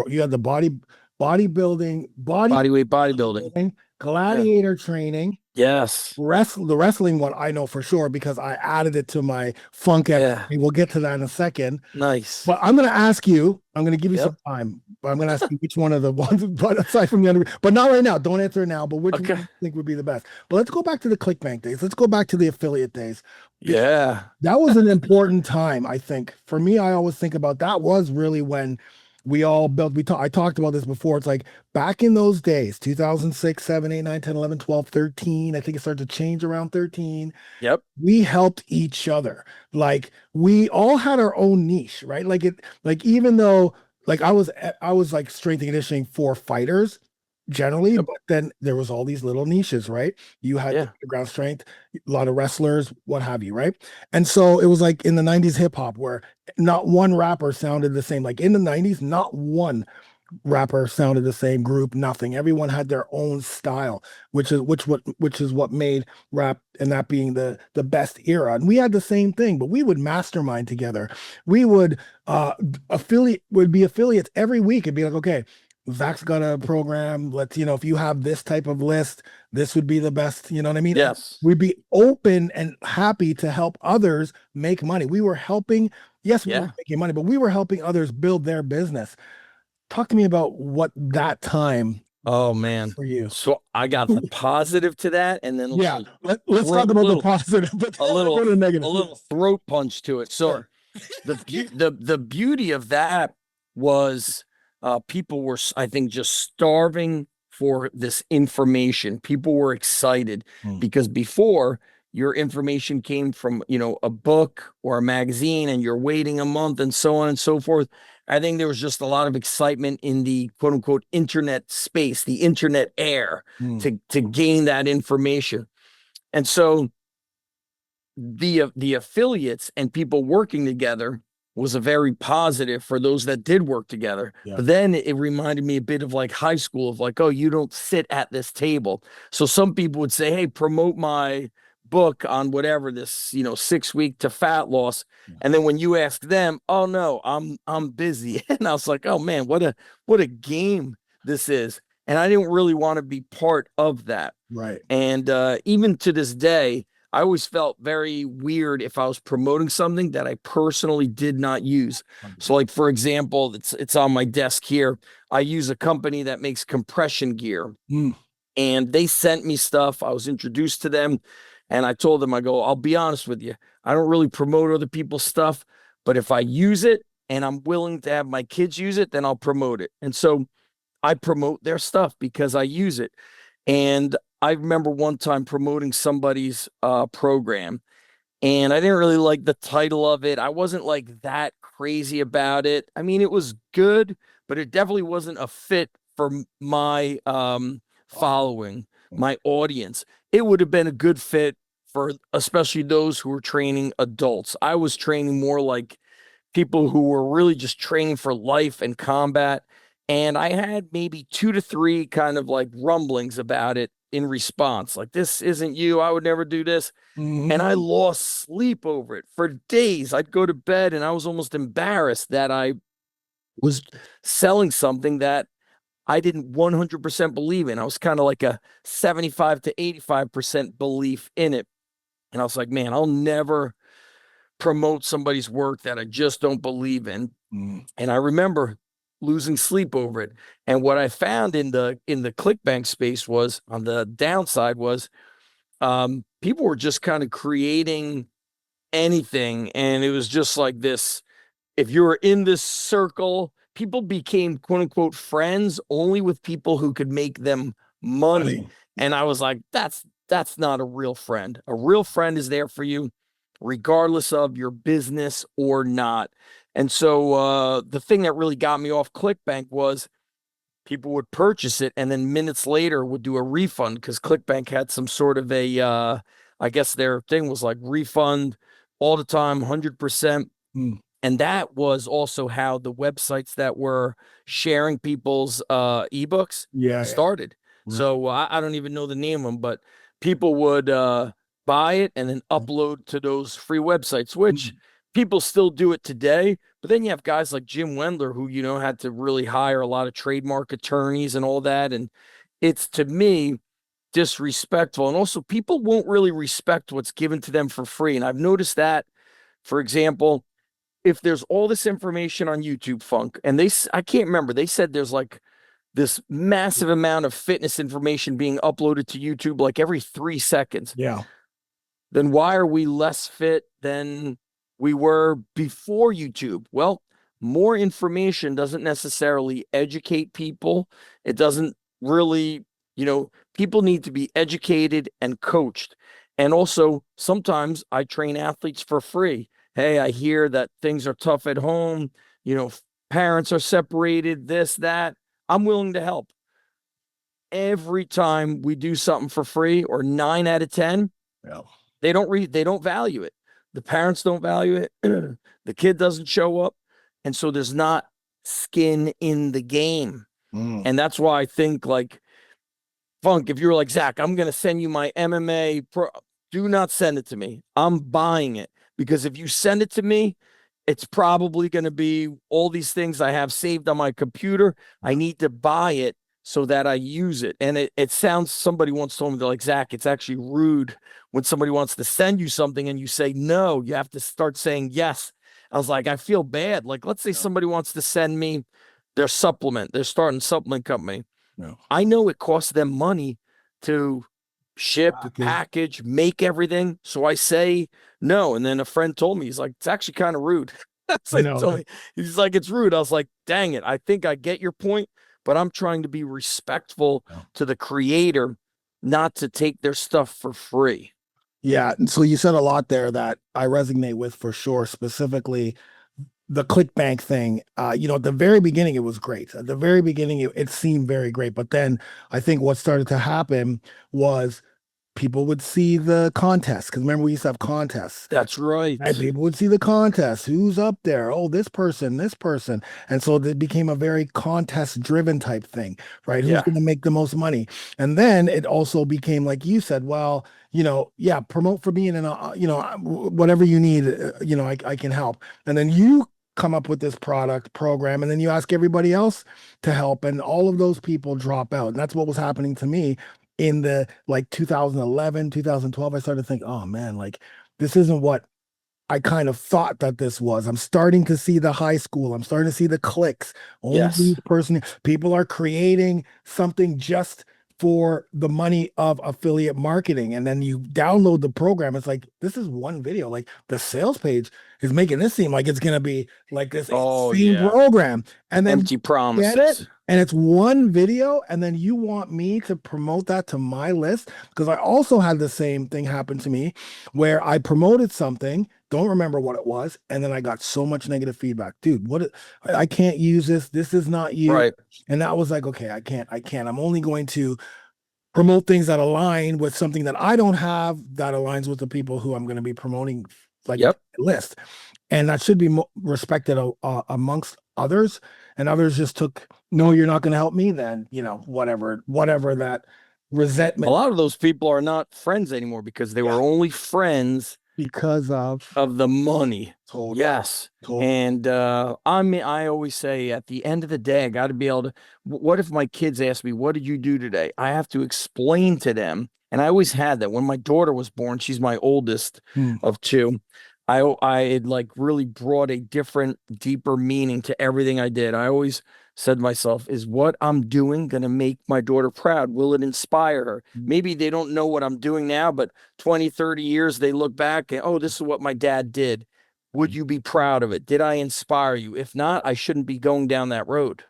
you had the bodybuilding, Bodyweight bodybuilding. gladiator training. Yes. The wrestling one I know for sure because I added it to my funk. Yeah. We'll get to that in a second. Nice. But I'm going to ask you, I'm going to give you some time, but I'm going to ask you which one of the ones, but aside from the other, but not right now. Don't answer it now, but which one you think would be the best? But let's go back to the ClickBank days. Let's go back to the affiliate days. Yeah. That was an important time, I think. For me, I always think about that was really when we all built, I talked about this before. It's like back in those days, 2006, 7, 8, 9, 10, 11, 12, 13. I think it started to change around 13. Yep. We helped each other. Like we all had our own niche, right? Like even though like I was like strength and conditioning for fighters generally, but then there was all these little niches, right? You had ground strength, a lot of wrestlers, what have you, right? And so it was like in the 90s hip hop where not one rapper sounded the same. Like in the 90s, not one rapper sounded the same, group, nothing. Everyone had their own style, which is what made rap, and that being the best era. And we had the same thing, but we would mastermind together. We would be affiliates every week. It'd be like, okay, Zach's got a program. Let's, if you have this type of list, this would be the best. You know what I mean? Yes. We'd be open and happy to help others make money. We were helping, we were making money, but we were helping others build their business. Talk to me about what that time. Oh man, for you. So I got the positive to that, and then let's talk about the positive, but a little negative. A little throat punch to it. So the beauty of that was people were, I think, just starving for this information. People were excited because before your information came from, a book or a magazine and you're waiting a month and so on and so forth. I think there was just a lot of excitement in the quote unquote internet space, the internet air to gain that information. And so the affiliates and people working together was a very positive for those that did work together. Yeah. But then it reminded me a bit of like high school of like, oh, you don't sit at this table. So some people would say, hey, promote my book on whatever this, 6-week to fat loss. Yeah. And then when you ask them, oh no, I'm busy. And I was like, oh man, what a game this is. And I didn't really want to be part of that. Right. And even to this day, I always felt very weird if I was promoting something that I personally did not use. So like, for example, it's on my desk here. I use a company that makes compression gear and they sent me stuff. I was introduced to them and I told them, I go, I'll be honest with you. I don't really promote other people's stuff, but if I use it and I'm willing to have my kids use it, then I'll promote it. And so I promote their stuff because I use it. And I remember one time promoting somebody's program and I didn't really like the title of it. I wasn't like that crazy about it. I mean, it was good, but it definitely wasn't a fit for my following, my audience. It would have been a good fit for especially those who were training adults. I was training more like people who were really just training for life and combat. And I had maybe 2 to 3 kind of like rumblings about it in response, like, this isn't you. I would never do this. And I lost sleep over it for days. I'd go to bed and I was almost embarrassed that I was selling something that I didn't 100% believe in. I was kind of like a 75 to 85% belief in it. And I was like, man, I'll never promote somebody's work that I just don't believe in. And I remember losing sleep over it. And what I found in the ClickBank space was, on the downside was, people were just kind of creating anything. And it was just like this, if you were in this circle, people became quote unquote friends only with people who could make them money. And I was like, that's not a real friend. A real friend is there for you regardless of your business or not. And so the thing that really got me off ClickBank was people would purchase it and then minutes later would do a refund, because ClickBank had some sort of a, I guess their thing was like refund all the time, 100%. And that was also how the websites that were sharing people's ebooks started. So I don't even know the name of them, but people would buy it and then upload to those free websites, which people still do it today. But then you have guys like Jim Wendler who, had to really hire a lot of trademark attorneys and all that. And it's, to me, disrespectful. And also, people won't really respect what's given to them for free. And I've noticed that, for example, if there's all this information on YouTube, Funk, and I can't remember, they said there's like this massive amount of fitness information being uploaded to YouTube like every 3 seconds. Yeah. Then why are we less fit than we were before YouTube? Well, more information doesn't necessarily educate people. It doesn't really, people need to be educated and coached. And also, sometimes I train athletes for free. Hey, I hear that things are tough at home. Parents are separated, this, that. I'm willing to help. Every time we do something for free, or 9 out of 10, they don't value it. The parents don't value it. The kid doesn't show up. And so there's not skin in the game. And that's why I think, like, Funk, if you're like, Zach, I'm going to send you my MMA pro, do not send it to me. I'm buying it, because if you send it to me, it's probably going to be all these things I have saved on my computer. I need to buy it so that I use it. And it sounds, somebody once told me, they're like, Zach, it's actually rude when somebody wants to send you something and you say no. You have to start saying yes. I was like, I feel bad. Like, let's say somebody wants to send me their supplement. They're starting a supplement company. I know it costs them money to ship, package, make everything. So I say no. And then a friend told me, he's like, it's actually kind of rude. He's like, it's rude. I was like, dang it. I think I get your point, but I'm trying to be respectful to the creator, not to take their stuff for free. Yeah. And so you said a lot there that I resonate with, for sure, specifically the ClickBank thing. At the very beginning, it was great. At the very beginning, it seemed very great. But then I think what started to happen was people would see the contest. Because remember, we used to have contests. That's right. And people would see the contest. Who's up there? Oh, this person, this person. And so it became a very contest-driven type thing, right? Who's going to make the most money? And then it also became, like you said, well, promote for me, and whatever you need, I can help. And then you come up with this program, and then you ask everybody else to help, and all of those people drop out. And that's what was happening to me in the 2011, 2012. I started to think, oh man, like this isn't what I kind of thought that this was. I'm starting to see the high school. I'm starting to see the clicks. People are creating something just for the money of affiliate marketing. And then you download the program. It's like, this is one video. Like, the sales page is making this seem like it's going to be like this program. And then empty promises. Get it? And it's one video. And then you want me to promote that to my list? Because I also had the same thing happen to me where I promoted something, don't remember what it was, and then I got so much negative feedback. Dude, I can't use this. This is not you. Right. And that was like, okay, I can't. I'm only going to promote things that align with something that I don't have, that aligns with the people who I'm going to be promoting, list. And that should be respected amongst others. And others just took, no, you're not going to help me, then, whatever that resentment. A lot of those people are not friends anymore because they were only friends because of the money. Totally. Yes. Totally. And I always say, at the end of the day, I got to be able to, what if my kids ask me, what did you do today? I have to explain to them. And I always had that. When my daughter was born, she's my oldest of two, I had really brought a different, deeper meaning to everything I did. I always said to myself, is what I'm doing going to make my daughter proud? Will it inspire her? Maybe they don't know what I'm doing now, but 20, 30 years, they look back and, oh, this is what my dad did. Would you be proud of it? Did I inspire you? If not, I shouldn't be going down that road.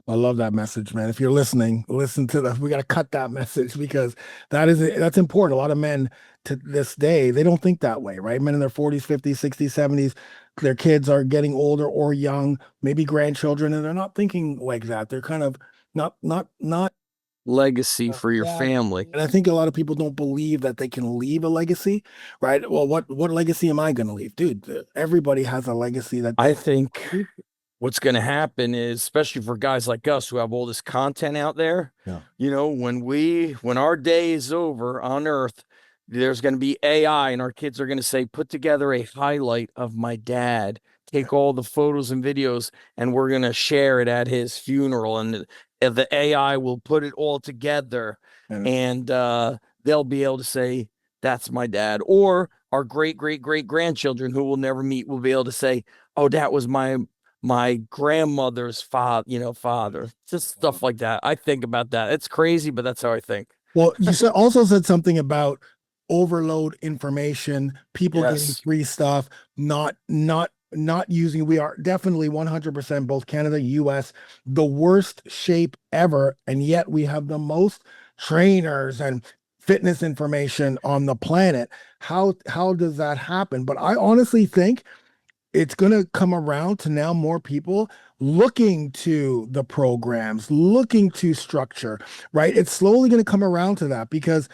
I love that message, man. If you're listening, listen to that. We got to cut that message, because that's important. A lot of men to this day, they don't think that way, right? Men in their 40s, 50s, 60s, 70s, their kids are getting older or young, maybe grandchildren, and they're not thinking like that. They're kind of not legacy for your family. And I think a lot of people don't believe that they can leave a legacy, right? Well, what legacy am I going to leave? Dude, everybody has a legacy that I think what's going to happen is, especially for guys like us who have all this content out there, Yeah. you know, when our day is over on Earth, there's going to be AI, and our kids are going to say, put together a highlight of my dad, take all the photos and videos, and we're going to share it at his funeral. And the AI will put it all together, And and they'll be able to say, that's my dad. Or our great, great, great grandchildren who we'll never meet will be able to say, oh, that was my grandmother's father. Just stuff like that. I think about that. It's crazy, but that's how I think. well, you also said something about overload information, people getting Yes. free stuff, not using. We are definitely 100% both Canada, US, the worst shape ever, and yet we have the most trainers and fitness information on the planet. How does that happen? But I honestly think it's going to come around to now more people looking to the programs, looking to structure, right? It's slowly going to come around to that because,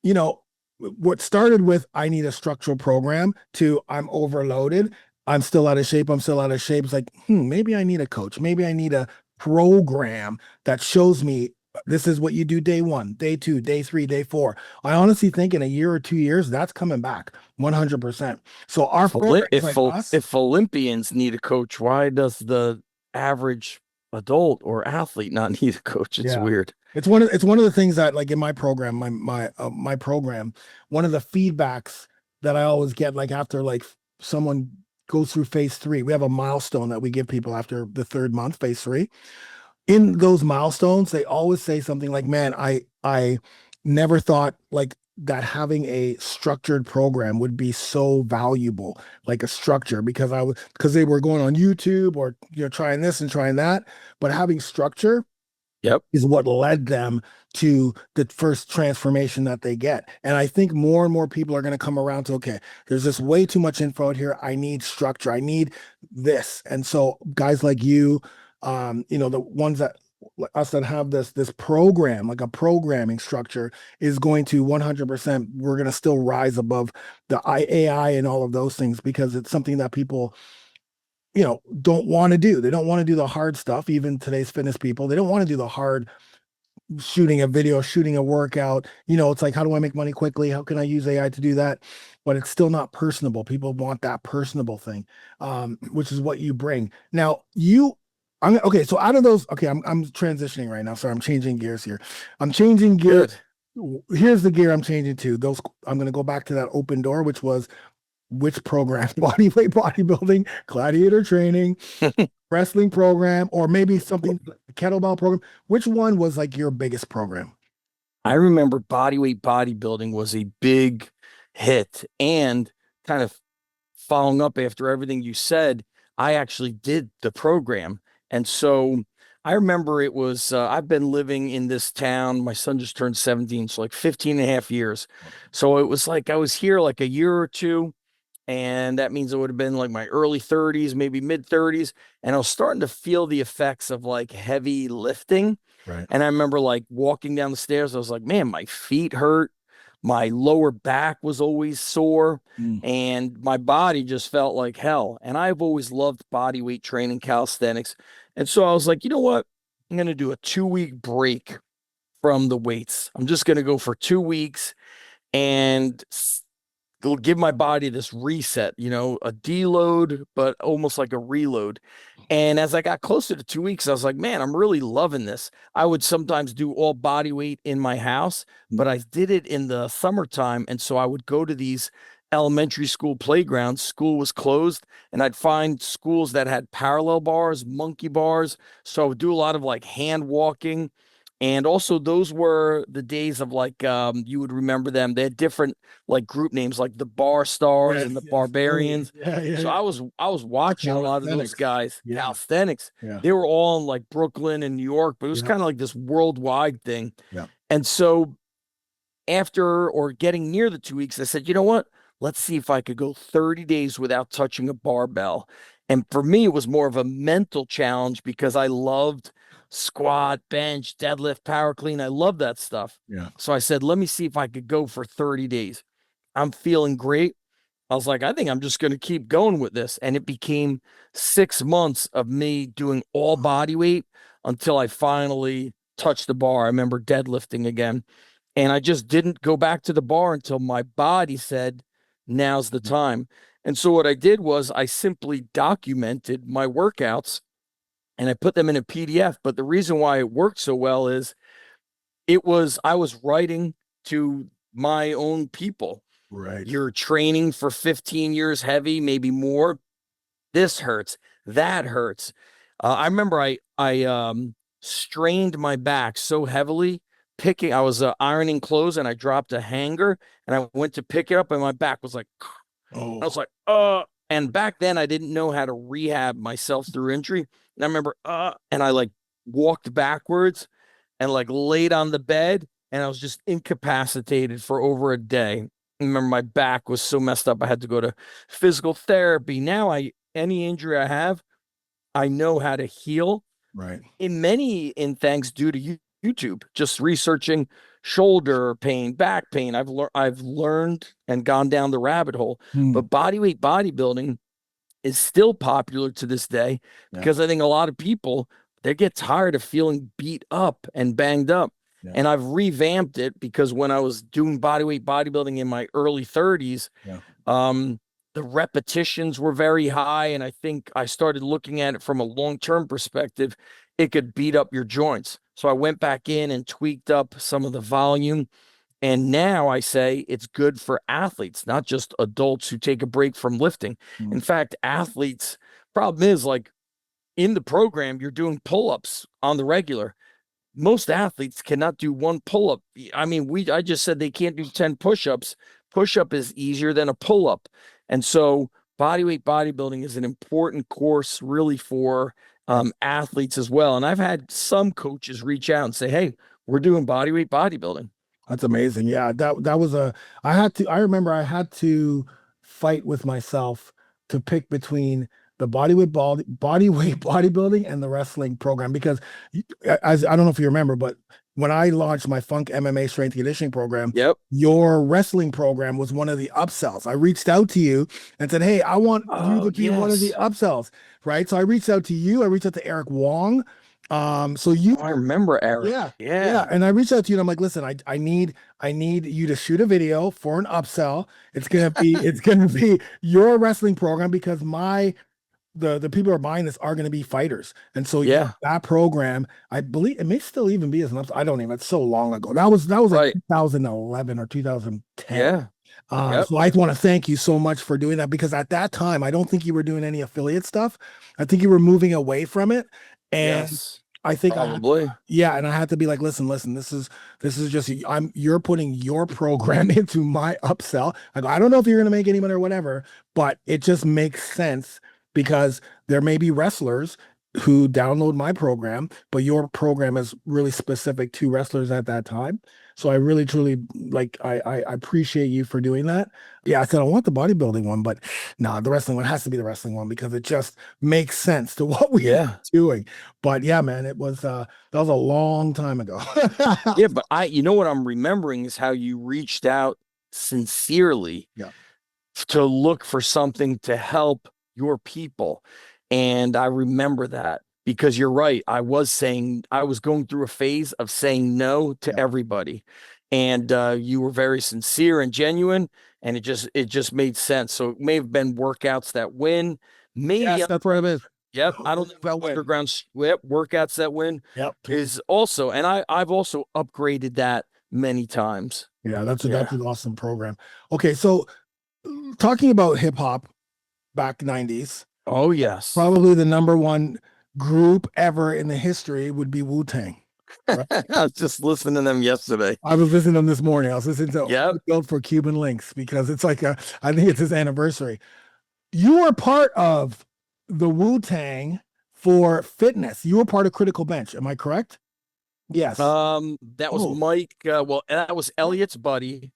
you know, what started with I need a structural program to I'm overloaded, I'm still out of shape, I'm still out of shape. It's like, maybe I need a coach. Maybe I need a program that shows me this is what you do day 1, day 2, day 3, day 4. I honestly think in a year or 2 years, that's coming back 100%. So our programs like us, If Olympians need a coach, why does the average adult or athlete not need a coach? It's yeah. weird. It's one of the things that like in my program, my program, one of the feedbacks that I always get like after like someone goes through phase 3, we have a milestone that we give people after the 3rd month, phase 3. In those milestones, they always say something like, "Man, I never thought like that having a structured program would be so valuable, like a structure, because they were going on YouTube or trying this and trying that, but having structure Yep. is what led them to the first transformation that they get. And I think more and more people are going to come around to, okay, there's just way too much info out here. I need structure. I need this. And so guys like you, the ones that us that have this program, like a programming structure, is going to 100%, we're going to still rise above the AI and all of those things because it's something that people don't want to do. They don't want to do the hard stuff. Even today's fitness people, they don't want to do the hard shooting a video, shooting a workout. It's like, how do I make money quickly? How can I use AI to do that? But it's still not personable. People want that personable thing, which is what you bring. Now, okay. So out of those, okay, I'm transitioning right now. Sorry, I'm changing gears here. I'm changing gears. Here's the gear I'm changing to. I'm going to go back to that open door, which was which program, bodyweight bodybuilding, gladiator training, wrestling program, or maybe something kettlebell program. Which one was like your biggest program? I remember bodyweight bodybuilding was a big hit, and kind of following up after everything you said, I actually did the program. And so I remember it was, I've been living in this town. My son just turned 17, so like 15 and a half years. So it was like I was here like a year or two, and that means it would have been like my early 30s, maybe mid 30s. And I was starting to feel the effects of like heavy lifting. Right. And I remember like walking down the stairs, I was like, man, my feet hurt. My lower back was always sore, and my body just felt like hell. And I've always loved body weight training, calisthenics. And so I was like, you know what? I'm going to do a 2-week break from the weights. I'm just going to go for 2 weeks and give my body this reset, a deload, but almost like a reload. And as I got closer to 2 weeks, I was like, man, I'm really loving this. I would sometimes do all body weight in my house, but I did it in the summertime. And so I would go to these elementary school playgrounds. School was closed, and I'd find schools that had parallel bars, monkey bars. So I would do a lot of like hand walking. And also those were the days of like, you would remember them. They had different like group names, like the Bar Stars and the Barbarians. So I was watching a lot of those guys, calisthenics. Yeah. They were all in like Brooklyn and New York, but it was kind of like this worldwide thing. Yeah. And so after or getting near the 2 weeks, I said, you know what? Let's see if I could go 30 days without touching a barbell. And for me, it was more of a mental challenge because I loved squat, bench, deadlift, power clean. I love that stuff. Yeah. So I said, let me see if I could go for 30 days. I'm feeling great. I was like, I think I'm just going to keep going with this. And it became 6 months of me doing all body weight until I finally touched the bar. I remember deadlifting again. And I just didn't go back to the bar until my body said, now's the time. And so what I did was I simply documented my workouts and I put them in a PDF. But the reason why it worked so well is I was writing to my own people. Right. You're training for 15 years heavy, maybe more. This hurts. That hurts. I remember I strained my back so heavily I was ironing clothes and I dropped a hanger and I went to pick it up and my back was like, I was like, and back then I didn't know how to rehab myself through injury. And I remember, and I like walked backwards and like laid on the bed and I was just incapacitated for over a day. I remember my back was so messed up. I had to go to physical therapy. Now any injury I have, I know how to heal. Right. In thanks due to YouTube, just researching shoulder pain, back pain. I've learned and gone down the rabbit hole. But bodyweight bodybuilding is still popular to this day because I think a lot of people, they get tired of feeling beat up and banged up. Yeah. And I've revamped it because when I was doing bodyweight bodybuilding in my early 30s, the repetitions were very high. And I think I started looking at it from a long-term perspective. It could beat up your joints. So I went back in and tweaked up some of the volume. And now I say it's good for athletes, not just adults who take a break from lifting. In fact, athletes, problem is like in the program, you're doing pull-ups on the regular. Most athletes cannot do one pull-up. I mean, I just said they can't do 10 push-ups. Push-up is easier than a pull-up. And so bodyweight bodybuilding is an important course really for athletes as well. And I've had some coaches reach out and say, hey, we're doing bodyweight bodybuilding. That's amazing. Yeah, that was I remember I had to fight with myself to pick between the bodyweight bodybuilding and the wrestling program, because as I don't know if you remember, but when I launched my Funk MMA strength conditioning program, your wrestling program was one of the upsells. I reached out to you and said, hey, I want you to be one of the upsells, right? So I reached out to you. I reached out to Eric Wong. I remember Eric. Yeah. And I reached out to you and I'm like, listen, I need you to shoot a video for an upsell. It's gonna be your wrestling program because the people who are buying this are going to be fighters. And so that program, I believe it may still even be as an upsell. I don't even, it's so long ago. That was like 2011 or 2010. Yeah. So I want to thank you so much for doing that, because at that time, I don't think you were doing any affiliate stuff. I think you were moving away from it. And I think probably. And I had to be like, listen, this is just, you're putting your program into my upsell. I don't know if you're going to make any money or whatever, but it just makes sense because there may be wrestlers who download my program, but your program is really specific to wrestlers at that time. So I really, truly, like, I appreciate you for doing that. Yeah, I said, I want the bodybuilding one, but no, the wrestling one has to be the wrestling one because it just makes sense to what we are doing. But yeah, man, that was a long time ago. Yeah, but what I'm remembering is how you reached out sincerely to look for something to help your people. And I remember that because you're right. I was going through a phase of saying no to everybody. And you were very sincere and genuine, and it just made sense. So it may have been workouts that win. Maybe that's where it is. Yep. I don't think underground workouts that win is also, and I've also upgraded that many times. Yeah, that's an awesome program. Okay, so talking about hip hop back 90s. Oh yes. Probably the number one group ever in the history would be Wu-Tang. Right? I was just listening to them yesterday. I was listening to them this morning. I was listening to Built for Cuban Links because it's like I think it's his anniversary. You were part of the Wu-Tang for fitness. You were part of Critical Bench. Am I correct? Yes. That was Mike. That was Elliot's buddy,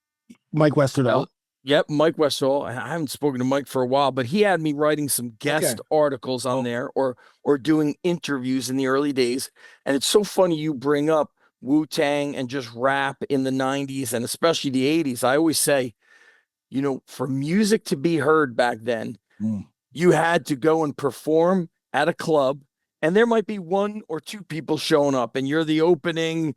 Mike Westerdahl. Yep, Mike Westall. I haven't spoken to Mike for a while, but he had me writing some guest articles on there or doing interviews in the early days. And it's so funny you bring up Wu-Tang and just rap in the 90s and especially the 80s. I always say, for music to be heard back then, Mm. you had to go and perform at a club, and there might be one or two people showing up, and you're the opening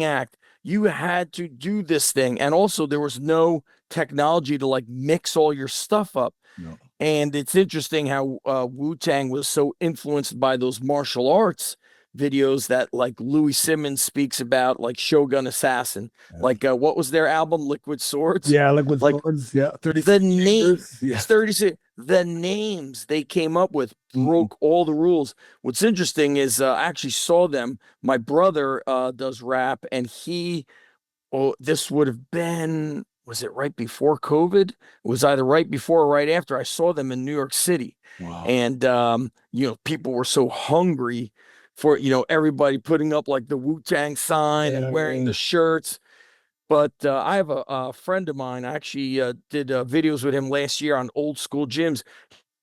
act. You had to do this thing. And also there was no technology to like mix all your stuff up. No. And it's interesting how Wu-Tang was so influenced by those martial arts videos that like Louis Simmons speaks about, like Shogun Assassin. Yeah. Like what was their album, Liquid Swords? Yeah, Liquid Like Swords. Yeah, 36 the name, fingers. Yeah. 36, the names they came up with broke all the rules. What's interesting is I actually saw them. My brother does rap, and this would have been, was it right before COVID? It was either right before or right after. I saw them in New York City. Wow. And people were so hungry for everybody putting up like the Wu-Tang sign and wearing the shirts. But I have a friend of mine. I actually did videos with him last year on old school gyms.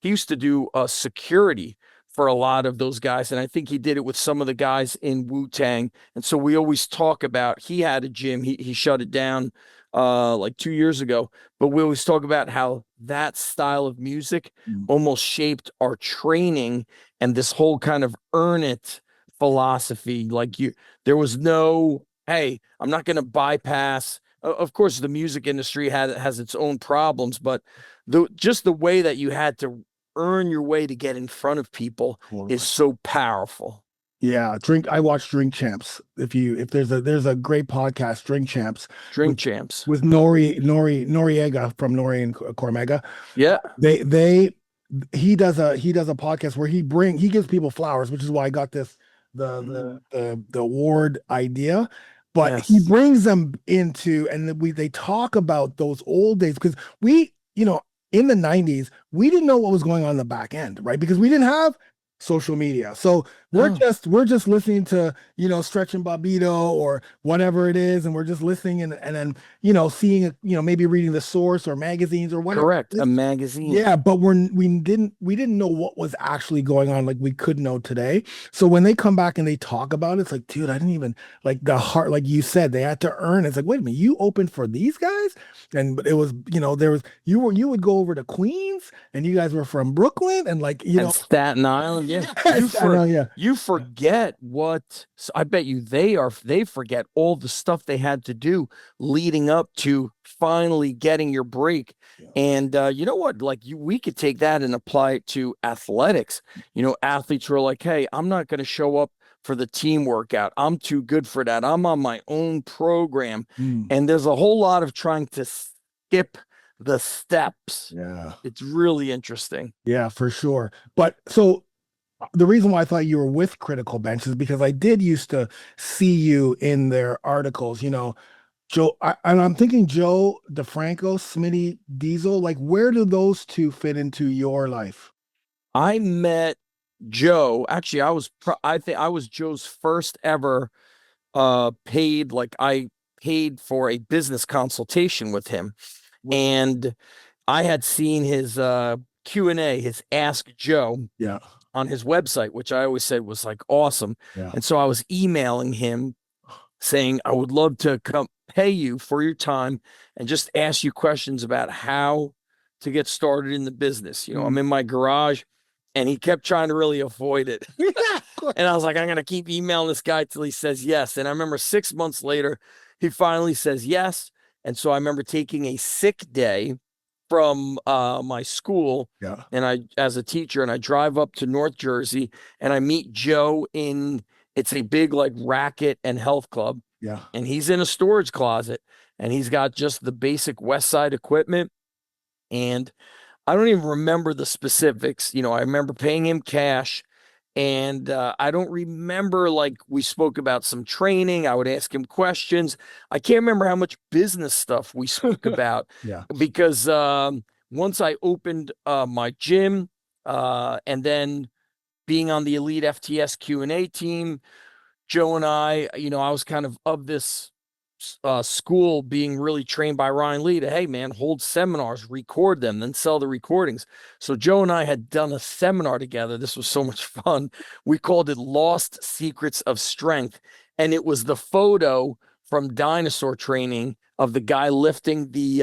He used to do security for a lot of those guys, and I think he did it with some of the guys in Wu-Tang. And so we always talk about, he had a gym, he shut it down like 2 years ago, but we always talk about how that style of music almost shaped our training and this whole kind of earn it philosophy. Like there was no, hey, I'm not going to bypass. Of course, the music industry has its own problems, but just the way that you had to earn your way to get in front of people is so powerful. Yeah, I watch Drink Champs. If there's a great podcast, Drink Champs. Champs with Noriega from Nori and Cormega. Yeah. He does a podcast where he gives people flowers, which is why I got the award idea. But Yes. he brings them into, and they talk about those old days, because we, in the 90s, we didn't know what was going on in the back end, right? Because we didn't have social media. So we're just listening to, Stretch and Bobbito or whatever it is, and we're just listening and then, seeing, maybe reading the Source or magazines or whatever. Correct. A magazine. Yeah, but we didn't know what was actually going on like we could know today. So when they come back and they talk about it, it's like, dude, I didn't even, like, the heart, like you said, they had to earn. It's like, wait a minute, you opened for these guys? But it was, there was, you would go over to Queens, and you guys were from Brooklyn, and like, and Staten Island. Yeah. You forget what, so I bet you they forget all the stuff they had to do leading up to finally getting your break. Yeah. And you know what, like we could take that and apply it to athletics. Athletes were like, hey, I'm not going to show up for the team workout. I'm too good for that. I'm on my own program. And there's a whole lot of trying to skip the steps. Yeah. It's really interesting. Yeah, for sure. But so the reason why I thought you were with Critical Bench is because I did used to see you in their articles, Joe, and I'm thinking Joe DeFranco, Smitty, Diesel, like where do those two fit into your life? I met Joe. Actually, I think I was Joe's first ever paid, like I paid for a business consultation with him. And I had seen his Q&A, his Ask Joe. Yeah. On his website, which I always said was like awesome. Yeah. And so I was emailing him saying, I would love to come pay you for your time and just ask you questions about how to get started in the business. I'm in my garage, and he kept trying to really avoid it. And I was like, I'm going to keep emailing this guy till he says yes. And I remember 6 months later, he finally says yes. And so I remember taking a sick day from my school, and as a teacher, and I drive up to North Jersey, and I meet Joe it's a big like racket and health club. Yeah. And he's in a storage closet, and he's got just the basic West Side equipment. And I don't even remember the specifics. I remember paying him cash, and I don't remember, like, we spoke about some training. I would ask him questions. I can't remember how much business stuff we spoke about. Yeah. Because once I opened my gym, and then being on the Elite FTS Q&A team, Joe and I was kind of this school being really trained by Ryan Lee to, hey man, hold seminars, record them, then sell the recordings. So Joe and I had done a seminar together. This was so much fun. We called it Lost Secrets of Strength. And it was the photo from dinosaur training of the guy lifting the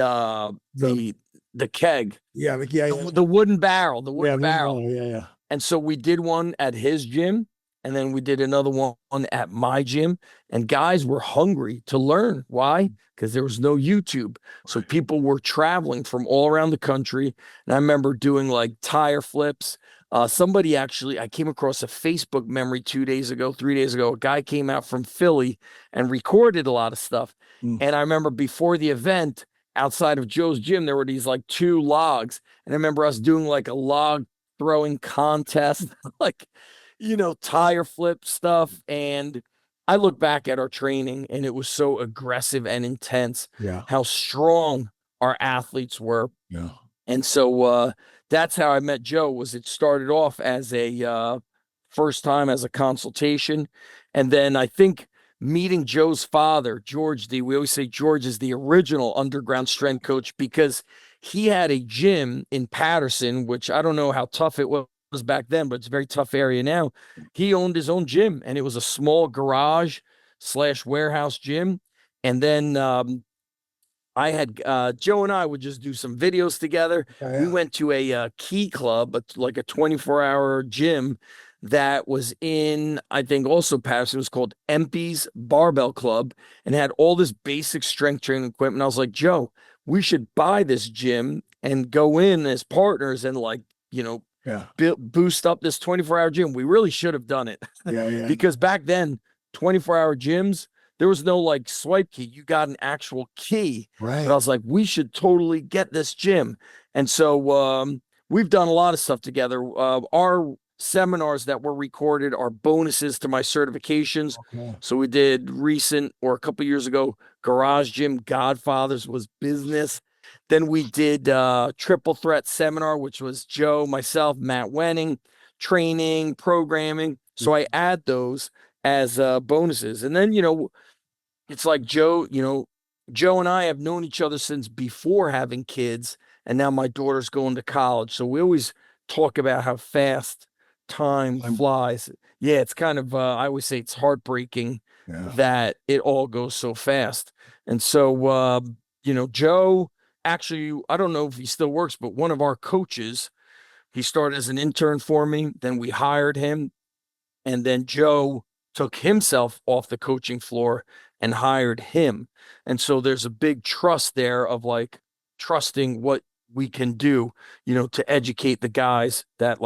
keg. Yeah, The wooden barrel, barrel. Yeah. And so we did one at his gym, and then we did another one at my gym. And guys were hungry to learn. Why? Because there was no YouTube. So people were traveling from all around the country. And I remember doing like tire flips. Somebody actually, I came across a Facebook memory 3 days ago. A guy came out from Philly and recorded a lot of stuff. And I remember before the event, outside of Joe's gym, there were these like 2 logs. And I remember us doing like a log throwing contest, like, tire flip stuff. And I look back at our training and it was so aggressive and intense. Yeah. How strong our athletes were. Yeah. And so that's how I met Joe. It started off as a first time as a consultation. And then I think meeting Joe's father, George D. We always say George is the original underground strength coach because he had a gym in Patterson, which I don't know how tough it was back then, but it's a very tough area now. He owned his own gym, and it was a small garage/warehouse gym. And then I had Joe and I would just do some videos together. We went to a key club, like a 24-hour gym that was in, I think, also Patterson. It was called Empey's Barbell Club and had all this basic strength training equipment. I was like, Joe, we should buy this gym and go in as partners and boost up this 24-hour gym. We really should have done it. Because back then, 24-hour gyms, there was no like swipe key. You got an actual key. Right. But I was like, we should totally get this gym. And so we've done a lot of stuff together. Our seminars that were recorded are bonuses to my certifications. Okay. So we did a couple years ago, Garage Gym Godfathers was business. Then we did Triple Threat Seminar, which was Joe, myself, Matt Wenning, training, programming. So I add those as bonuses. And then, it's like Joe and I have known each other since before having kids. And now my daughter's going to college. So we always talk about how fast time flies. Yeah, it's kind of, I always say it's heartbreaking that it all goes so fast. And so, Joe, actually, I don't know if he still works, but one of our coaches, he started as an intern for me. Then we hired him. And then Joe took himself off the coaching floor and hired him. And so there's a big trust there of like trusting what we can do, to educate the guys that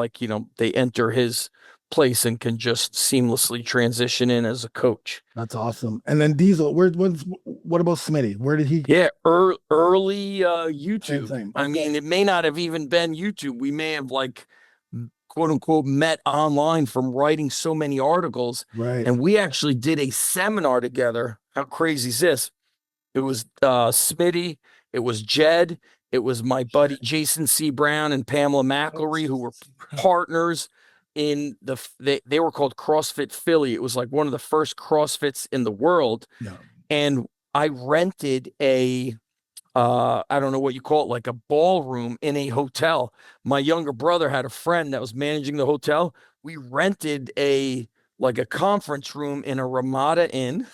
they enter his place and can just seamlessly transition in as a coach. That's awesome. And then Diesel, what about Smitty? Where did he? Yeah, early YouTube. Same. I mean, it may not have even been YouTube. We may have quote unquote met online from writing so many articles. Right. And we actually did a seminar together. How crazy is this? It was Smitty, it was Jed, it was my buddy Jason C. Brown and Pamela McElry, who were partners in they were called CrossFit Philly. It was like one of the first CrossFits in the world. Yeah. And I rented a I don't know what you call it, like a ballroom in a hotel. My younger brother had a friend that was managing the hotel. We rented a conference room in a Ramada Inn.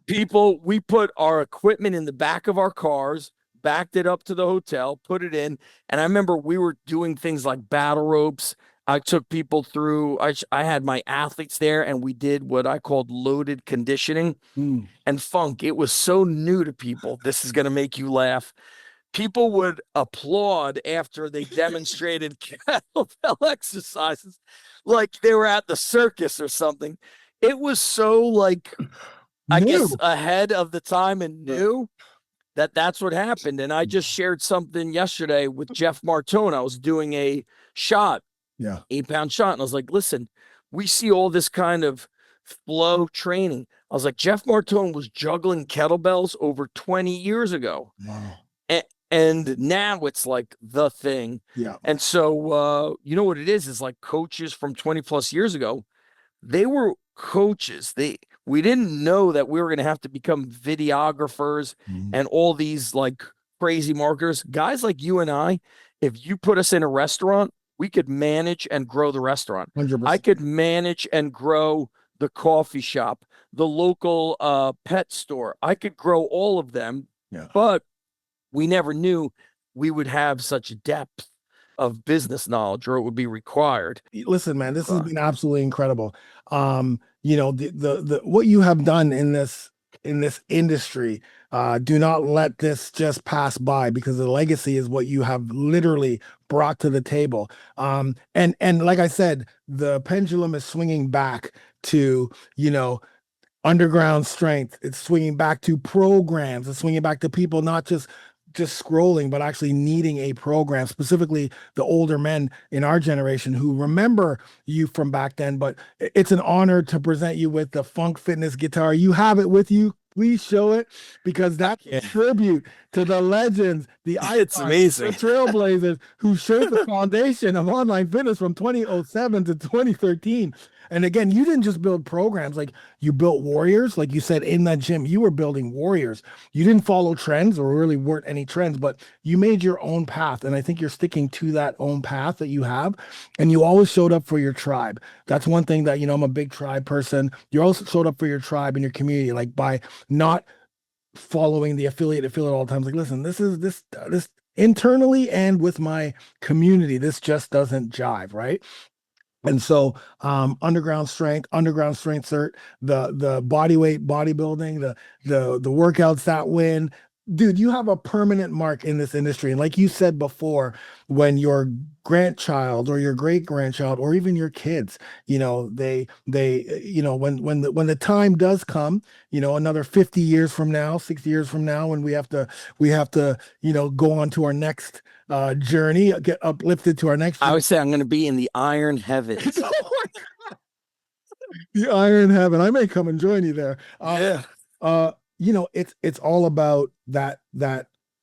We put our equipment in the back of our cars, backed it up to the hotel, put it in. And I remember we were doing things like battle ropes. I took people through, I had my athletes there and we did what I called loaded conditioning and funk. It was so new to people. This is going to make you laugh. People would applaud after they demonstrated kettlebell exercises like they were at the circus or something. It was so I guess ahead of the time and new that's what happened. And I just shared something yesterday with Jeff Martone. I was doing a shot. 8-pound shot. And I was like, listen, we see all this kind of flow training. I was like, Jeff Martone was juggling kettlebells over 20 years ago. Wow. And now it's like the thing. Yeah. And so, you know what it is like coaches from 20 plus years ago, they were coaches. We didn't know that we were going to have to become videographers and all these crazy marketers. Guys like you and I, if you put us in a restaurant, we could manage and grow the restaurant. 100%. I could manage and grow the coffee shop, the local pet store. I could grow all of them, Yeah. but we never knew we would have such depth of business knowledge, or it would be required. Listen, man, this has been absolutely incredible. You know, the what you have done in this industry, do not let this just pass by, because the legacy is what you have literally brought to the table. And like I said, the pendulum is swinging back to, you know, underground strength. It's swinging back to programs. It's swinging back to people not just scrolling, but actually needing a program, specifically the older men in our generation who remember you from back then. But it's an honor to present you with the Funk Fitness guitar. You have it with you. Please show it, because that's a tribute to the legends, the icons, It's amazing. the trailblazers who shaped the foundation of online fitness from 2007 to 2013. And again, you didn't just build programs, like you built warriors. Like you said, in that gym, you were building warriors. You didn't follow trends, or really weren't any trends, but you made your own path. And I think you're sticking to that own path that you have. And you always showed up for your tribe. That's one thing that, you know, I'm a big tribe person. You also showed up for your tribe and your community, like by not following the affiliate all the time. Like, listen, this internally and with my community, this just doesn't jive, right? And so, underground strength cert, the body weight bodybuilding, the workouts that win, dude, you have a permanent mark in this industry. And like you said before, when your grandchild or your great grandchild or even your kids, you know, they you know, when the time does come, you know, another 50 years from now, 60 years from now, when we have to, you know, go on to our next journey, get uplifted to our next I would say I'm going to be in the iron heavens. the iron heaven. I may come and join you there. Yeah. You know, it's all about that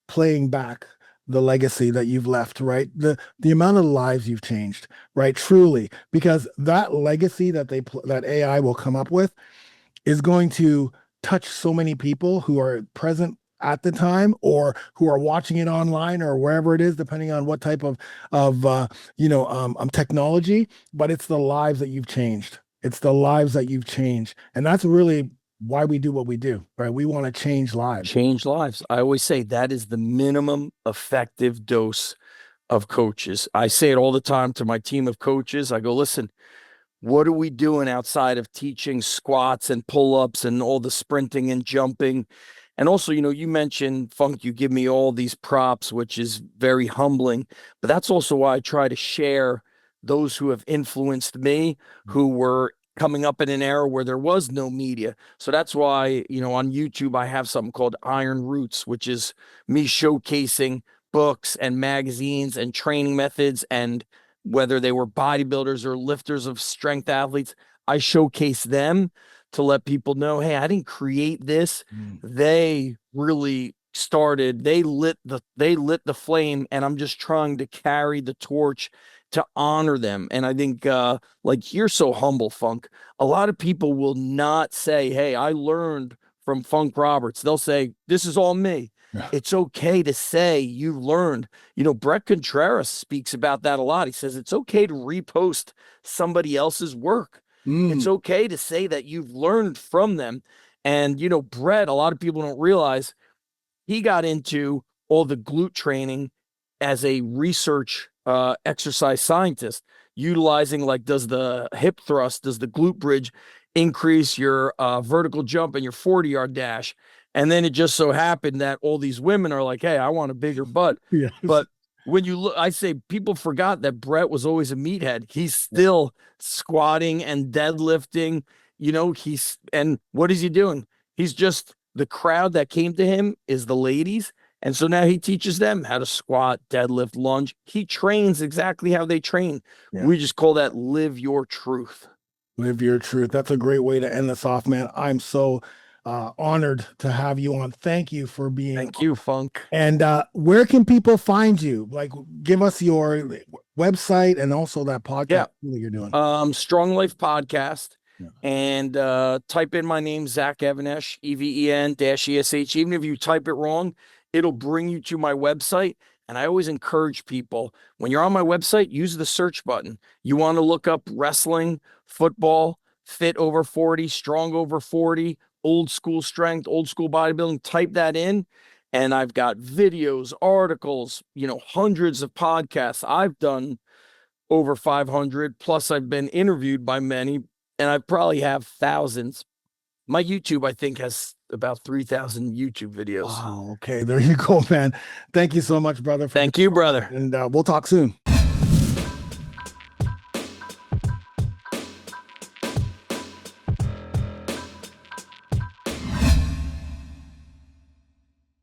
playing back the legacy that you've left, right? The amount of lives you've changed, right? Truly, because that legacy that that AI will come up with is going to touch so many people who are present at the time, or who are watching it online or wherever it is, depending on what type of technology. But it's the lives that you've changed. It's the lives that you've changed, and that's really why we do what we do, right? We want to change lives. Change lives. I always say that is the minimum effective dose of coaches. I say it all the time to my team of coaches. I go, listen, what are we doing outside of teaching squats and pull-ups and all the sprinting and jumping? And also, you know, you mentioned, Funk, you give me all these props, which is very humbling, but that's also why I try to share those who have influenced me, who were coming up in an era where there was no media. So that's why, you know, on YouTube, I have something called Iron Roots, which is me showcasing books and magazines and training methods, and whether they were bodybuilders or lifters of strength athletes, I showcase them to let people know, hey, I didn't create this. They really started, they lit the flame, and I'm just trying to carry the torch to honor them. And I think, like, you're so humble, Funk. A lot of people will not say, hey, I learned from Funk Roberts. They'll say, this is all me. Yeah. It's okay to say you learned. You know, Brett Contreras speaks about that a lot. He says it's okay to repost somebody else's work. It's okay to say that you've learned from them. And, you know, Brett, a lot of people don't realize, he got into all the glute training as a research exercise scientist, utilizing, like, does the hip thrust, does the glute bridge increase your vertical jump and your 40-yard dash? And then it just so happened that all these women are like, hey, I want a bigger butt. Yes. But when you look, I say people forgot that Brett was always a meathead. He's still squatting and deadlifting, you know, and what is he doing? He's just, the crowd that came to him is the ladies. And so now he teaches them how to squat, deadlift, lunge. He trains exactly how they train. Yeah. We just call that live your truth. Live your truth. That's a great way to end this off, man. I'm so honored to have you on. Thank you for being. Thank you, Funk. And where can people find you? Like, give us your website and also that podcast you're doing. Strong Life Podcast. Yeah. And type in my name, Zach Even-Esh, Even-Esh. Even if you type it wrong, it'll bring you to my website. And I always encourage people, when you're on my website, use the search button. You want to look up wrestling, football, fit over 40, strong over 40, old school strength, old school bodybuilding. Type that in. And I've got videos, articles, hundreds of podcasts. I've done over 500, plus I've been interviewed by many, and I probably have thousands. My YouTube, I think, has about 3,000 YouTube videos. Wow. Okay. There you go, man. Thank you so much, brother. Thank you, brother. And we'll talk soon.